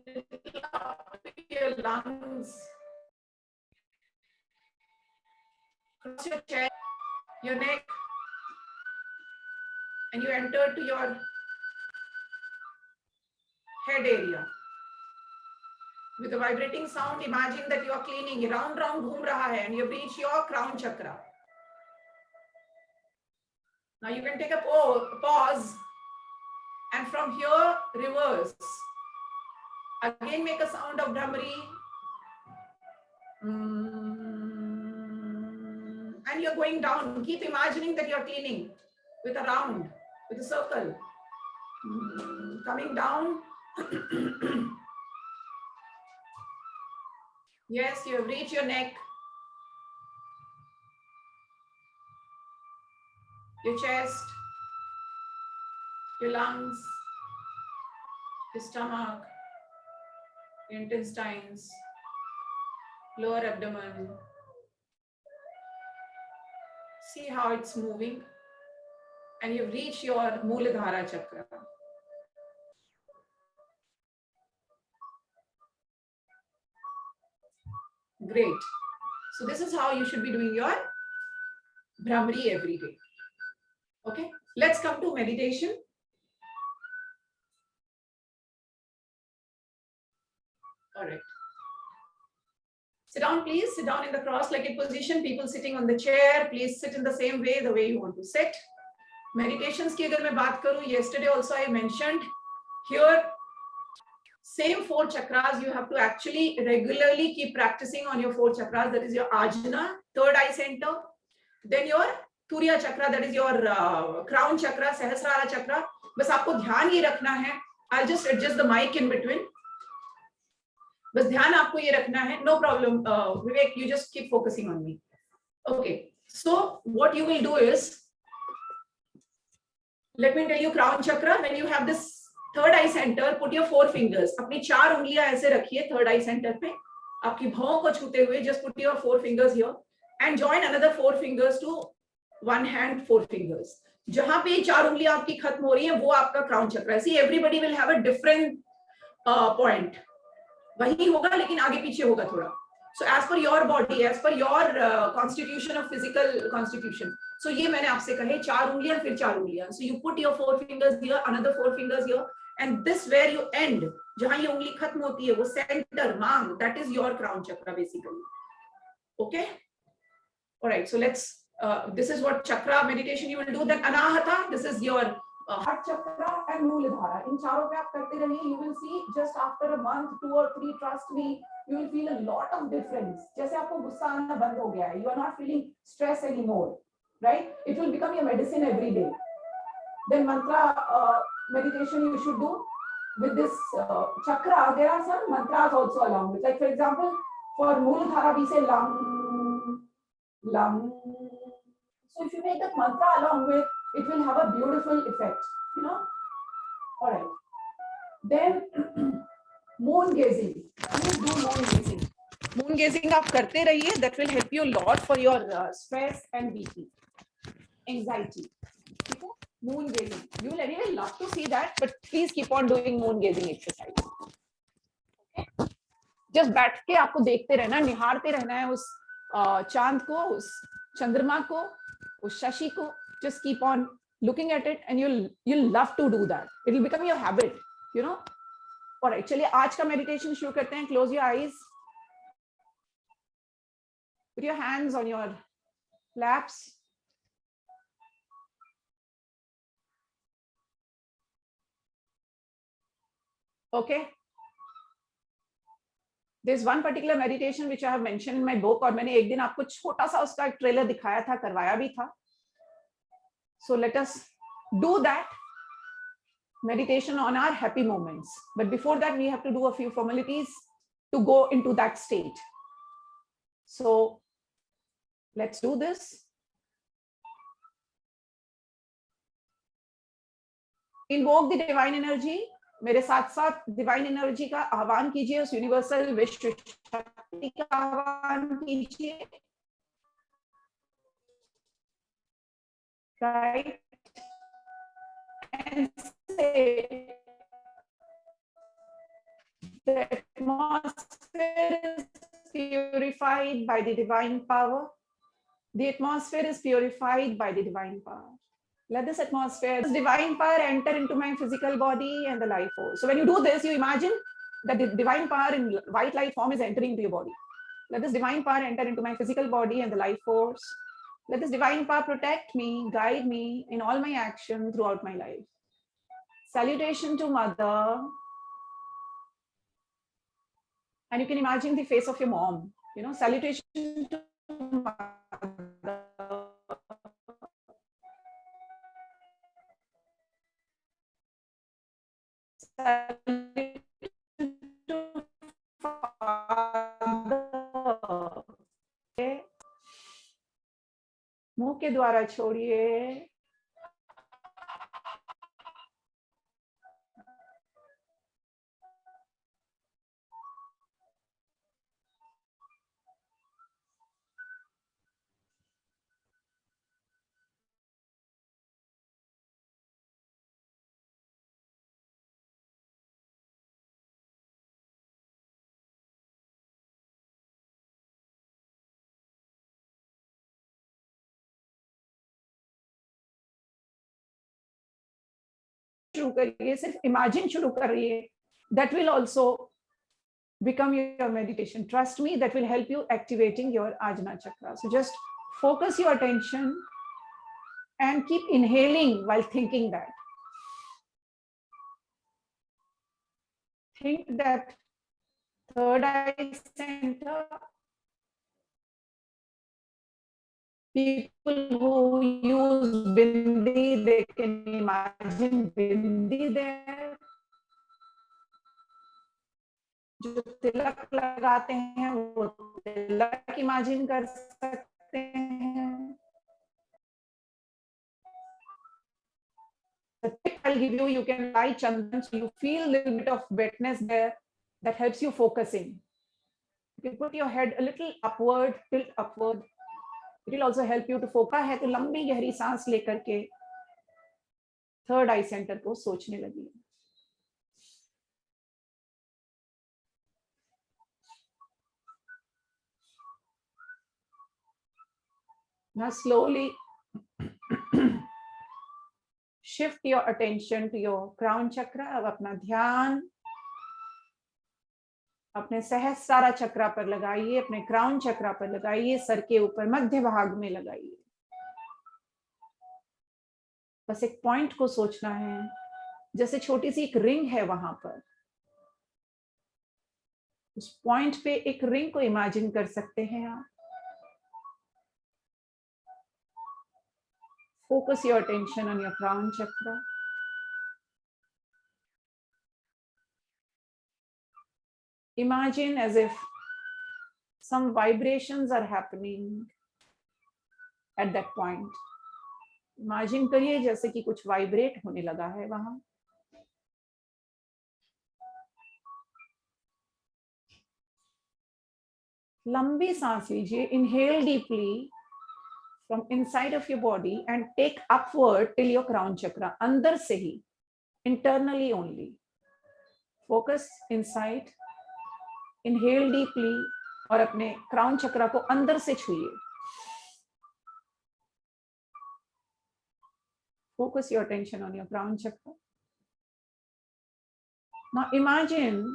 Little up to your lungs. Cross your chest, your neck, and you enter to your head area. With a vibrating sound, imagine that you are cleaning, round घूम रहा है, and you reach your crown chakra. Now you can take a pause, and from here reverse. Again make a sound of Brahmari. And you're going down. Keep imagining that you're cleaning with a round, with a circle. Coming down. Yes, you have reached your neck, your chest, your lungs, your stomach, your intestines, lower abdomen. See how it's moving, and you've reached your Muladhara chakra. Great. So this is how you should be doing your Brahmari every day. Okay, let's come to meditation. All right. Sit down, please. Sit down in the cross-legged position. People sitting on the chair, please sit in the same way, the way you want to sit. Meditations ki agar main baat karu, yesterday also I mentioned here, same 4 chakras, you have to actually regularly keep practicing on your 4 chakras. That is your Ajna, third eye center. Then your Turiya chakra, that is your crown chakra, Sahasrara chakra. बस आपको ध्यान ये रखना है. I'll just adjust the mic in between. बस ध्यान आपको ये रखना है. No problem, Vivek, you just keep focusing on me. Okay. So what you will do is, let me tell you crown chakra. When you have this third eye center, put your 4 fingers. अपनी 4 उंगलियां ऐसे रखिए third eye center पे. आपकी भौं को छूते हुए, just put your 4 fingers here and join another 4 fingers to one hand, 4 fingers. जहां पे 4 उंगलियां आपकी खत्म हो रही हैं, वो आपका crown chakra है. See, everybody will have a different point. वही होगा लेकिन आगे पीछे होगा थोड़ा. So as per your body, as per your constitution of physical constitution. So ये मैंने आपसे कहे 4 उंगलियां फिर 4 उंगलियां. So you put your 4 fingers here, another 4 fingers here, and this where you end, जहां ये उंगली खत्म होती है, वो center, मांग, that is your crown chakra basically. Okay? All right. So let's. This is what chakra meditation you will do. Then Anahata. This is your heart chakra and Muladhara. In चारों पे आप करते रहिए. You will see just after a month, 2 or 3. Trust me, you will feel a lot of difference. जैसे आपको गुस्सा आना बंद हो गया है. You are not feeling stress anymore, right? It will become your medicine every day. Then mantra meditation you should do with this chakra. There are some mantras also along with. Like for example, for Muladhara we say Lam, Lam. So if you make that mantra along with, it will have a beautiful effect, you know. All right. Then moon gazing. Please do moon gazing. Moon gazing आप करते रहिए. That will help you a lot for your stress and BP, anxiety. Okay? Moon gazing. You will anyway love to see that, but please keep on doing moon gazing exercise. Okay? Just बैठ के आपको देखते रहना, निहारते रहना है उस चांद को, उस चंद्रमा को, उस शशि को. Just keep on looking at it, and you'll love to do that. It will become your habit, you know. All right, चलिए आज का meditation शुरू करते हैं. Close your eyes. Put your hands on your laps. Okay. There's one particular meditation which I have mentioned in my book, और मैंने एक दिन आपको छोटा सा उसका एक ट्रेलर दिखाया था, करवाया भी था. So let us do that meditation on our happy moments. But before that, we have to do a few formalities to go into that state. So let's do this. Invoke the divine energy. मेरे साथ साथ divine energy का आह्वान कीजिए, उस universal विश्व शक्ति का आह्वान कीजिए. Right? And say, the atmosphere is purified by the divine power. The atmosphere is purified by the divine power. Let this atmosphere, this divine power enter into my physical body and the life force. So when you do this, you imagine that the divine power in white light form is entering into your body. Let this divine power enter into my physical body and the life force. Let this divine power protect me, guide me in all my action throughout my life. Salutation to Mother. And you can imagine the face of your mom. You know, salutation to Mother. Salutation to Father. मुंह के द्वारा छोड़िए. शुरू करिए, सिर्फ imagine शुरू करिए. That will also become your meditation. Trust me, that will help you activating your Ajna chakra. So just focus your attention and keep inhaling while thinking that. Think that third eye center. People who use bindi, they can imagine bindi there. जो तिलक लगाते हैं वो तिलक imagine कर सकते हैं. The tip I'll give you, you can light chandan, so you feel a little bit of wetness there. That helps you focusing. You can put your head a little upward, tilt upward. It will also help you to focus. है तो लंबी गहरी सांस लेकर के third आई centre को सोचने लगी. Now slowly shift your attention to your crown chakra. अब अपना ध्यान अपने सहस्रारा चक्रा पर लगाइए, अपने क्राउन चक्रा पर लगाइए, सर के ऊपर मध्य भाग में लगाइए. बस एक पॉइंट को सोचना है, जैसे छोटी सी एक रिंग है वहां पर. उस पॉइंट पे एक रिंग को इमेजिन कर सकते हैं आप. Focus your attention on your crown chakra. Imagine as if some vibrations are happening at that point. Imagine करिए जैसे कि कुछ वाइब्रेट होने लगा है वहां. लंबी सांस लीजिए. Inhale deeply from inside of your body and take upward till your crown chakra. अंदर से ही, internally only. Focus inside. Inhale deeply और अपने crown chakra को अंदर से छूइए. Focus your attention on your crown chakra. Now imagine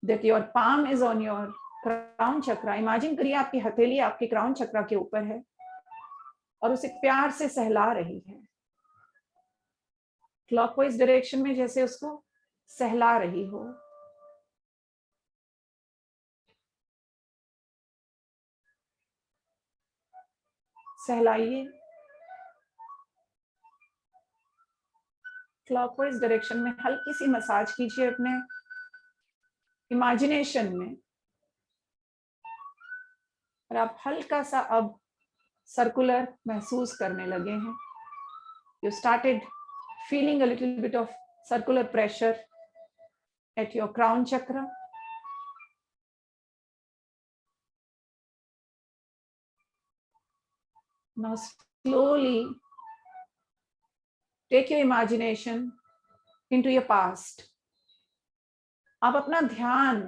that your palm is on your crown chakra. Imagine करिए आपकी हथेली आपके क्राउन चक्रा के ऊपर है और उसे प्यार से सहला रही है. क्लॉकवाइज डायरेक्शन में जैसे उसको सहला रही हो. सहलाइए. क्लॉकवाइज डायरेक्शन में हल्की सी मसाज कीजिए अपने इमेजिनेशन में. और आप हल्का सा अब सर्कुलर महसूस करने लगे हैं. You started feeling a little bit of circular pressure at your crown chakra. Now slowly take your imagination into your past. आप अपना ध्यान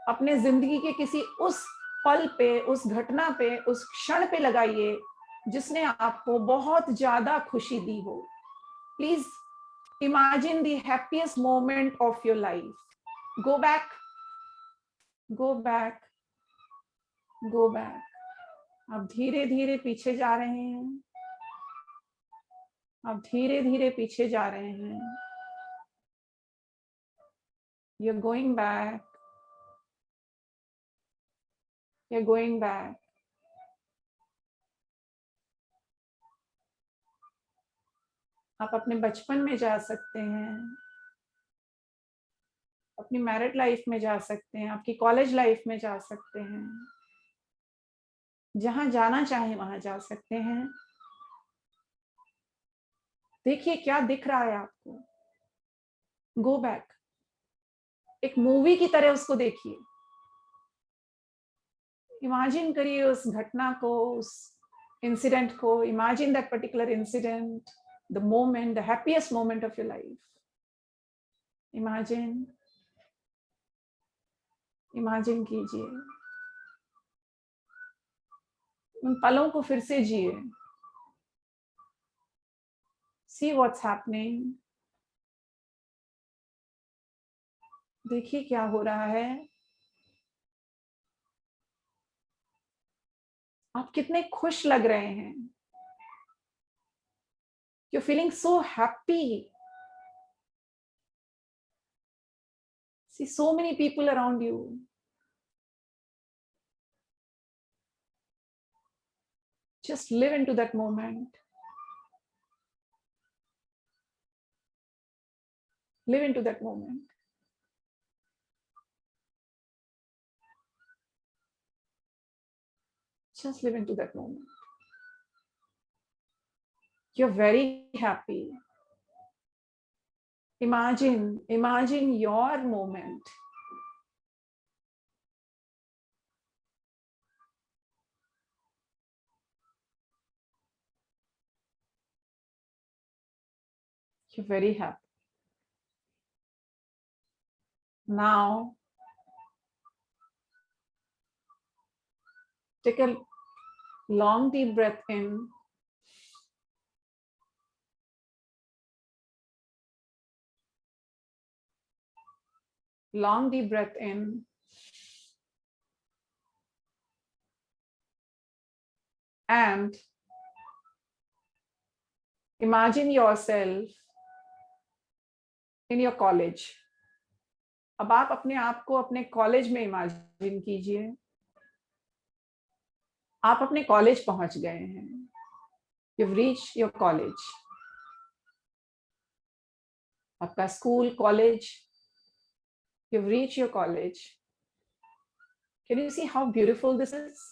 अपने जिंदगी के किसी उस पल पे, उस घटना पे, उस क्षण पे लगाइए जिसने आपको बहुत ज्यादा खुशी दी हो. Please imagine the happiest moment of your life. Go back, go back, go back. आप धीरे धीरे पीछे जा रहे हैं. आप धीरे धीरे पीछे जा रहे हैं. You're going back. You're going back. आप अपने बचपन में जा सकते हैं, अपनी मैरिड लाइफ में जा सकते हैं, आपकी कॉलेज लाइफ में जा सकते हैं. जहां जाना चाहे वहां जा सकते हैं. देखिए क्या दिख रहा है आपको. Go back. एक मूवी की तरह उसको देखिए. इमेजिन करिए उस घटना को, उस इंसिडेंट को. Imagine that particular incident, the moment, the happiest moment of your life. Imagine, imagine कीजिए. उन पलों को फिर से जिए. See what's happening. देखिए क्या हो रहा है. आप कितने खुश लग रहे हैं. You're feeling so happy. See so many people around you. Just live into that moment. Live into that moment. Just live into that moment. You're very happy. Imagine your moment. You're very happy. Now, take a long deep breath in. Long deep breath in. And imagine yourself in your college. अब आप अपने आप को अपने college में imagine कीजिए. आप अपने कॉलेज पहुंच गए हैं. You've reached your college. आपका school, college. You've reached your college. Can you see how beautiful this is?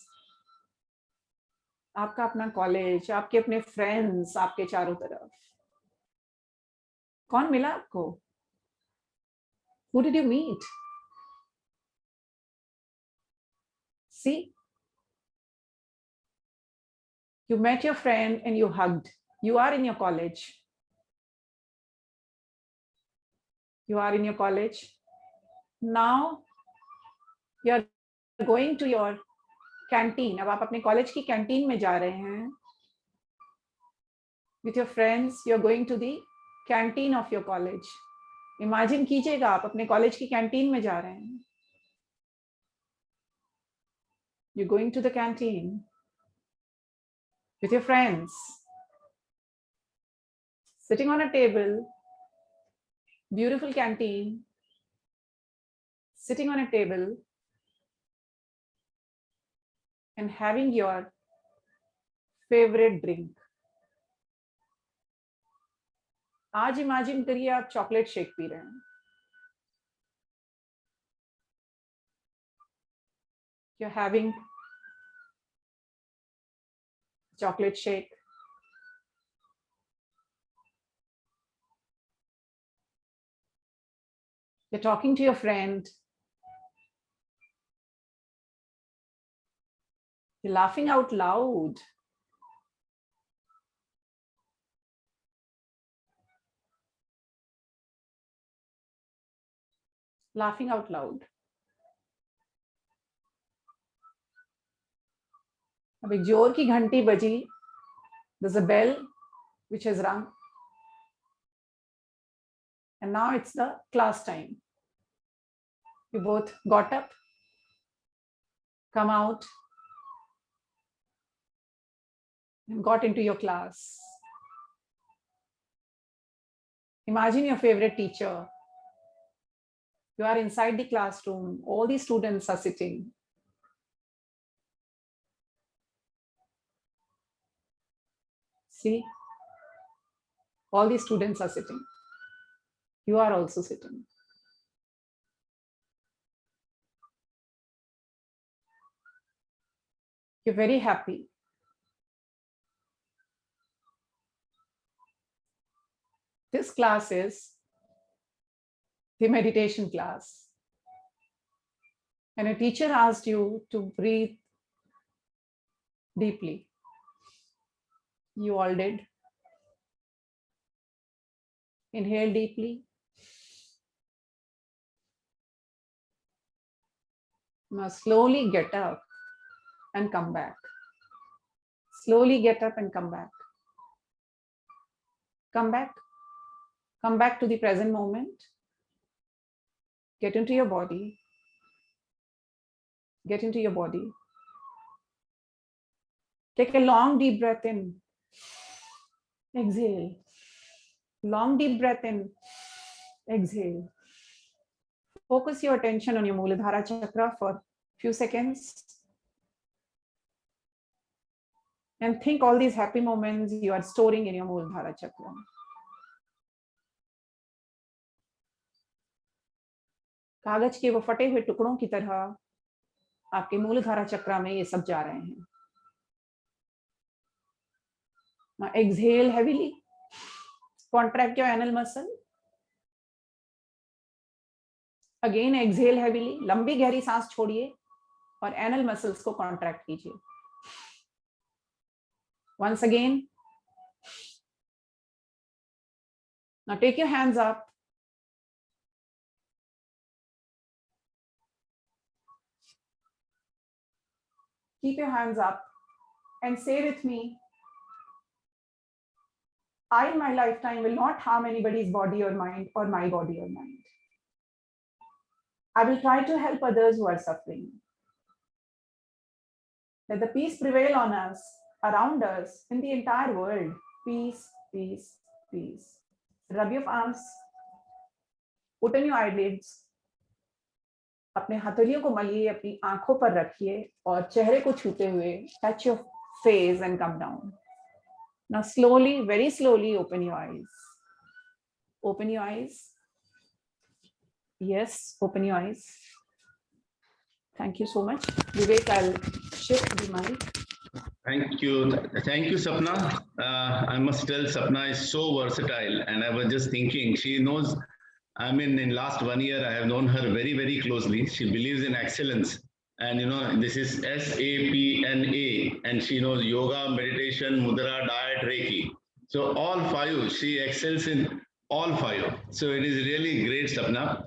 आपका अपना कॉलेज, आपके अपने फ्रेंड्स आपके चारों तरफ. कौन मिला आपको? Who did you meet? See? You met your friend and you hugged. You are in your college. You are in your college. Now you are going to your canteen. अब आप अपने कॉलेज की कैंटीन में जा रहे हैं. With your friends, you are going to the canteen of your college. Imagine कीजिएगा आप अपने कॉलेज की कैंटीन में जा रहे हैं. You're going to the canteen with your friends, sitting on a table, beautiful canteen, sitting on a table and having your favorite drink. आज imagine करिए आप चॉकलेट शेक पी रहे हैं. You're having chocolate shake. You're talking to your friend. You're laughing out loud. Laughing out loud. अब एक जोर की घंटी बजी. There's a bell which has rung. And now it's the class time. You both got up, come out, and got into your class. Imagine your favorite teacher. You are inside the classroom. All the students are sitting. See, all the students are sitting. You are also sitting. You're very happy. This class is the meditation class. And a teacher asked you to breathe deeply. You all did. Inhale deeply. Now slowly get up and come back. Slowly get up and come back. Come back. Come back to the present moment. Get into your body. Get into your body. Take a long deep breath in. Exhale. Long deep breath in. Exhale. Focus your attention on your Muladhara chakra for a few seconds. And think all these happy moments you are storing in your Muladhara chakra. कागज के वो फटे हुए टुकड़ों की तरह आपके मूलधारा चक्र में ये सब जा रहे हैं. Now exhale heavily. Contract your anal muscle. Again exhale heavily. लंबी गहरी सांस छोड़िए और anal muscles को contract कीजिए. Once again. Now take your hands up. Keep your hands up and say with me, I in my lifetime will not harm anybody's body or mind, or my body or mind. I will try to help others who are suffering. Let the peace prevail on us, around us, in the entire world. Peace, peace, peace. Rub your palms. Put on your eyelids. अपने हथेलियों को मलिए, अपनी आंखों पर रखिए और चेहरे को छूते हुए touch your face and come down. Now slowly, very slowly open your eyes. Open your eyes. Yes, open your eyes. Thank you so much. Vivek, I'll shift the mic. Thank you. Thank you, Sapna. I must tell Sapna is so versatile, and I was just thinking, she knows, I mean, in last 1 year, I have known her very, very closely. She believes in excellence. And, you know, this is SAPNA, and she knows yoga, meditation, mudra, diet, Reiki. So all 5, she excels in all 5. So it is really great, Sapna.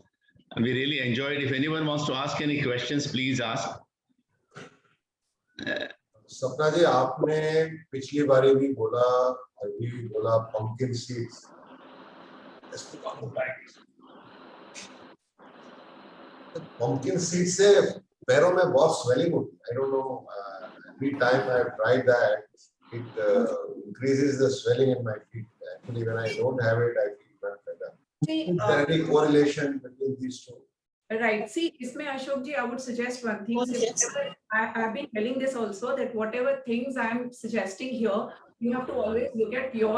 We really enjoyed. If anyone wants to ask any questions, please ask. सपना जी, आपने पिछली बारी भी बोला, अभी भी बोला pumpkin seeds. Pumpkin seeds से पैरों में बहुत swelling होती है. I don't know. Every time I have tried that, it increases the swelling in my feet. Actually, when I don't have it, I feel much better. Is there any correlation between these two? Right. See, isme Ashok ji, I would suggest one thing. I have been telling this also, that whatever things I am suggesting here, you have to always look at your,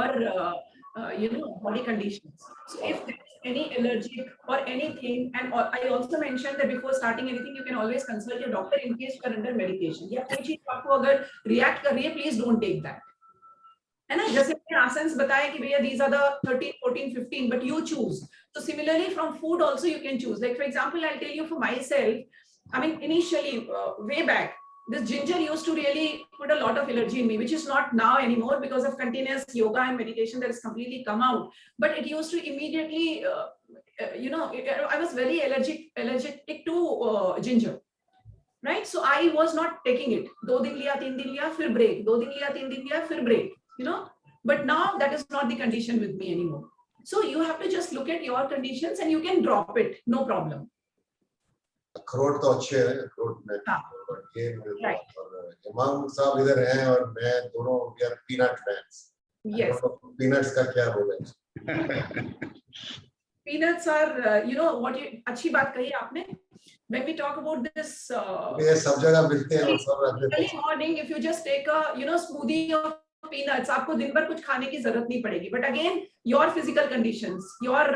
body conditions. So if there is any allergic or anything, and I also mentioned that before starting anything, you can always consult your doctor in case you are under medication. या कोई चीज आपको अगर react कर रही है, please don't take that. है ना, जैसे मैंने आसन्स बताया कि भैया these are the 13, 14, 15, but you choose. So similarly from food also you can choose. Like for example, I'll tell you for myself, I mean initially way back, this ginger used to really put a lot of allergy in me, which is not now anymore because of continuous yoga and meditation that has completely come out. But it used to immediately, I was very allergic to ginger. Right? So I was not taking it. 2 दिन लिया, 3 दिन लिया, फिर break. 2 दिन लिया, 3 दिन लिया, फिर break. But now that is not the condition with me anymore. So you have to just look at your conditions and you can drop it, no problem. अखरोट तो अच्छे हैं, अखरोट में ये हेमंत साहब इधर हैं और मैं दोनों we are peanut fans. Yes. Peanuts का क्या रोल है? Peanuts are, अच्छी बात कही आपने. When we talk about this, ये सब जगह मिलते हैं और सब रखते हैं. early morning, if you just take a, smoothie of peanuts, आपको दिन भर कुछ खाने की जरूरत नहीं पड़ेगी. But again, your physical conditions, your,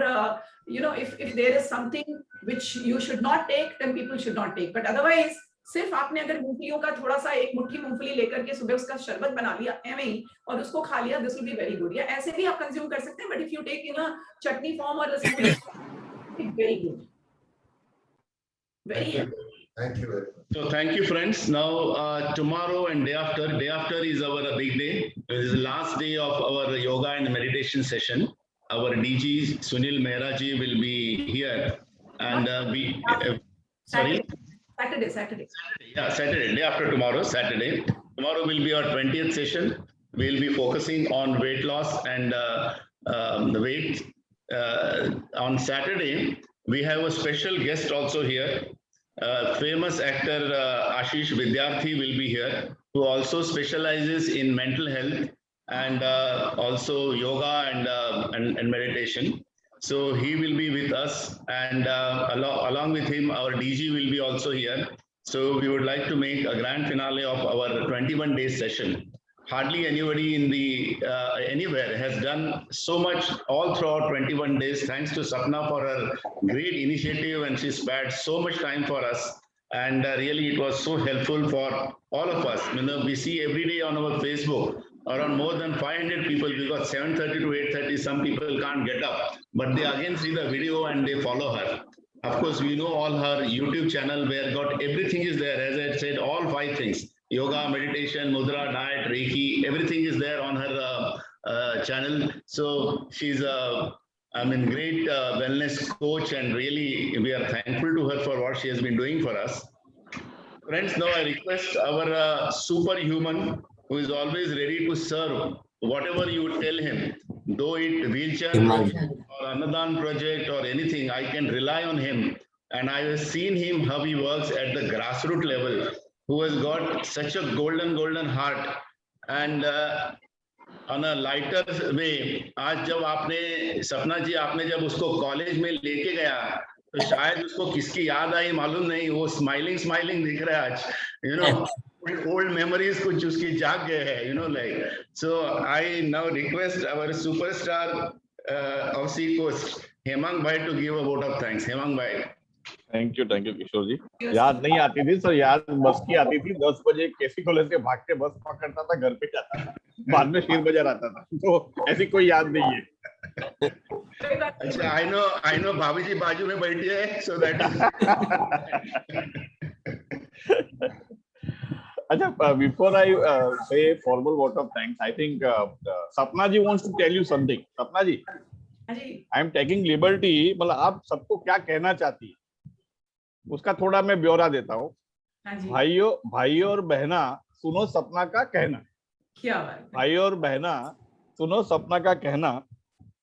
if there is something which you should not take, then people should not take. But otherwise, सिर्फ आपने अगर मूंगफलियों का थोड़ा सा एक मुट्ठी मूंगफली लेकर के सुबह उसका शरबत बना लिया एवं ही और उसको खा लिया, this will be very good. या ऐसे भी आप कंज्यूम कर सकते हैं, but if you take in a chutney form or a smoothie, it's very good. Very good. Thank you very much. So thank you, friends. Now tomorrow and day after is our big day. It is the last day of our yoga and meditation session. Our DG Sunil Mehra ji will be here, and sorry. Saturday. Yeah, Saturday, day after tomorrow, Saturday. Tomorrow will be our 20th session. We'll be focusing on weight loss and the weight. On Saturday, we have a special guest also here. Famous actor Ashish Vidyarthi will be here, who also specializes in mental health and also yoga and meditation. So he will be with us, and along with him, our DG will be also here. So we would like to make a grand finale of our 21-day session. Hardly anybody in the anywhere has done so much all throughout 21 days. Thanks to Sapna for her great initiative, and she spared so much time for us. And really, it was so helpful for all of us. We see every day on our Facebook around more than 500 people, because 7:30 to 8:30, some people can't get up, but they again see the video and they follow her. Of course, we know all her YouTube channel where got everything is there. As I said, all 5 things: yoga, meditation, mudra, diet, Reiki, everything is there on her channel. So she's a, great wellness coach, and really we are thankful to her for what she has been doing for us. Friends, now I request our superhuman, who is always ready to serve whatever you tell him, though it wheelchair project or Annadan project or anything, I can rely on him. And I have seen him, how he works at the grassroots level, who has got such a golden heart. And on a lighter way, आज जब आपने सपना जी आपने जब उसको college में लेके गया, तो शायद उसको किसकी याद आई मालूम नहीं, वो स्माइलिंग दिख रहा है आज, old memories कुछ उसकी जाग गए हैं, like. So I now request our superstar of Sea Coast, Hemang Bhai, to give a vote of thanks. Hemang Bhai. Thank you Kishore ji. याद नहीं आती थी सर, याद बस की आती थी. 10 बजे केसी कॉलेज से भाग के बस पकड़ता था, घर पे जाता था, बाद में शेर बाजार आता था, तो ऐसी कोई याद नहीं है. अच्छा, I know भाभी जी बाजू में बैठी है, so that अच्छा, before I say formal vote of thanks, I think Sapna ji wants to tell you something. Sapna ji, I am taking liberty, मतलब आप सबको क्या कहना चाहती है उसका थोड़ा मैं ब्यौरा देता हूँ. भाइयों और बहना, सुनो सपना का कहना. क्या बात. भाइयों और बहना, सुनो सपना का कहना.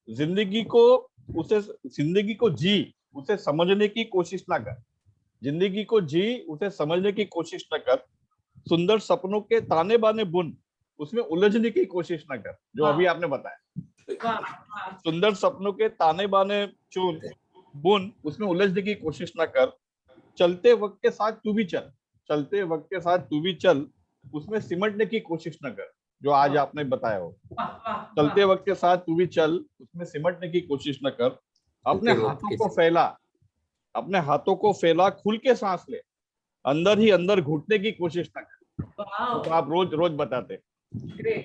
जिंदगी को जी, उसे समझने की कोशिश ना कर. जिंदगी को जी, उसे समझने की कोशिश ना कर. सुंदर सपनों के ताने बाने बुन, उसमें उलझने की कोशिश ना कर, जो अभी आपने बताया. सुंदर सपनों के ताने बाने बुन, उसमें उलझने की कोशिश ना कर. चलते वक्त के साथ तू भी चल, उसमें सिमटने की कोशिश ना कर, जो आज आपने बताया हो. चलते वक्त के साथ तू भी चल, उसमें सिमटने की कोशिश न कर. अपने Okay, हाथों okay, को sir. फैला, अपने हाथों को फैला, खुल के सांस ले, अंदर ही अंदर घुटने की कोशिश ना कर। Wow, तो आप रोज रोज बताते। great.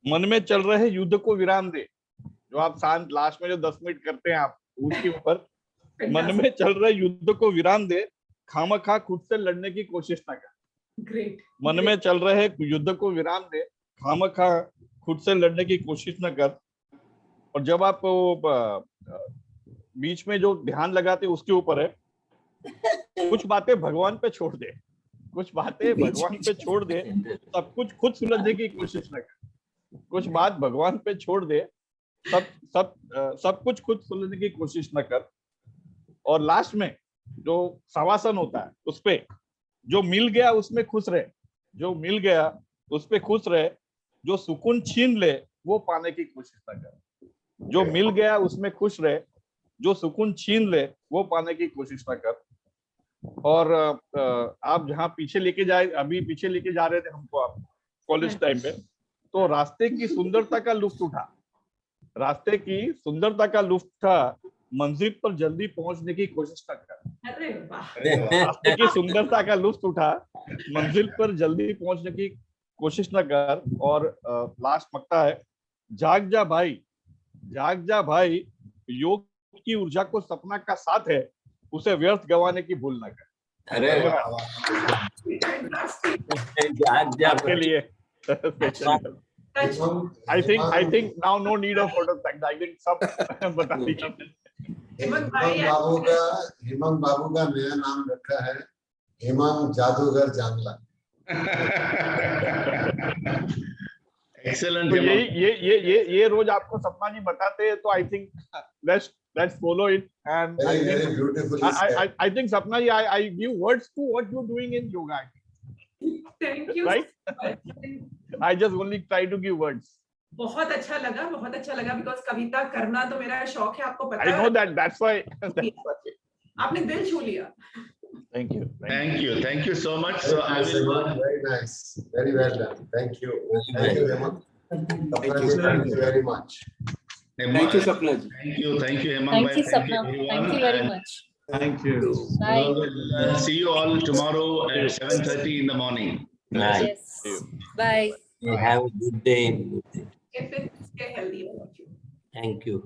मन में चल रहे युद्ध को विराम दे, जो आप शांत लास्ट में जो 10 मिनट करते हैं आप, उसके ऊपर मन Fantastic. में चल रहे युद्ध को विराम दे, खामखा खुद से लड़ने की कोशिश ना कर। Great. मन में चल रहे युद्ध को विराम दे, खामखा खुद से लड़ने की कोशिश न कर। और जब आप बीच में जो ध्यान लगाते उसके ऊपर है, कुछ बातें भगवान पे छोड़ दे, कुछ बातें भगवान पे छोड़ दे, सब कुछ खुद सुलझने की कोशिश न कर। कुछ बात भगवान पे छोड़ दे, सब कुछ खुद सुलझने की कोशिश न कर। और लास्ट में जो सवासन होता है उस पे, जो मिल गया उसमें खुश रहे, जो मिल गया उस पे खुश रहे, जो सुकून छीन ले वो पाने की कोशिश न कर। जो मिल गया उसमें खुश रहे, जो सुकून छीन ले वो पाने की कोशिश न कर। और आप जहाँ पीछे लेके जाए, अभी पीछे लेके जा रहे थे हमको आप कॉलेज टाइम पे, तो रास्ते की सुंदरता का लुत्फ उठा, रास्ते की सुंदरता का लुत्फ उठा, मंजिल पर जल्दी पहुंचने की कोशिश न कर। अरे वाह, रास्ते की सुंदरता का लुत्फ उठा, मंजिल पर जल्दी पहुंचने की कोशिश न कर। और लास्ट मक्ता है, जाग जा भाई, जाग जा भाई, योग की ऊर्जा को सपना का साथ है, उसे व्यर्थ गंवाने की भूल न कर। अरे fantastic. आपके लिए I think now no need of photo, I think सब बता दिया। हेमंत बाबू का नया नाम रखा है हेमंत जादूगर जानला। Excellent. तो Hemant. ये रोज आपको सपना जी बताते हैं, तो I think let's follow it, and Very beautifully said. I think Sapna ji, I give words to what you're doing in yoga, Thank you. right? so much. I just only try to give words. बहुत अच्छा लगा because कविता करना तो मेरा शौक है, आपको पता I know है। that. That's why. आपने दिल छू लिया। Thank you. Thank you so much. Very So I nice, will. Hemant. Very nice. Very well done. Thank you. Thank you, Hemant. Thank you very much. Thank you, Sapna ji. Thank you, Hemant. Thank you, Thank you, Sapna. everyone. Thank you very And much. Thank you. Bye. we'll see you all tomorrow at 7:30 in the morning. Nice. Yes. Bye. Have a good day. Stay fit, stay healthy, all of you. Thank you.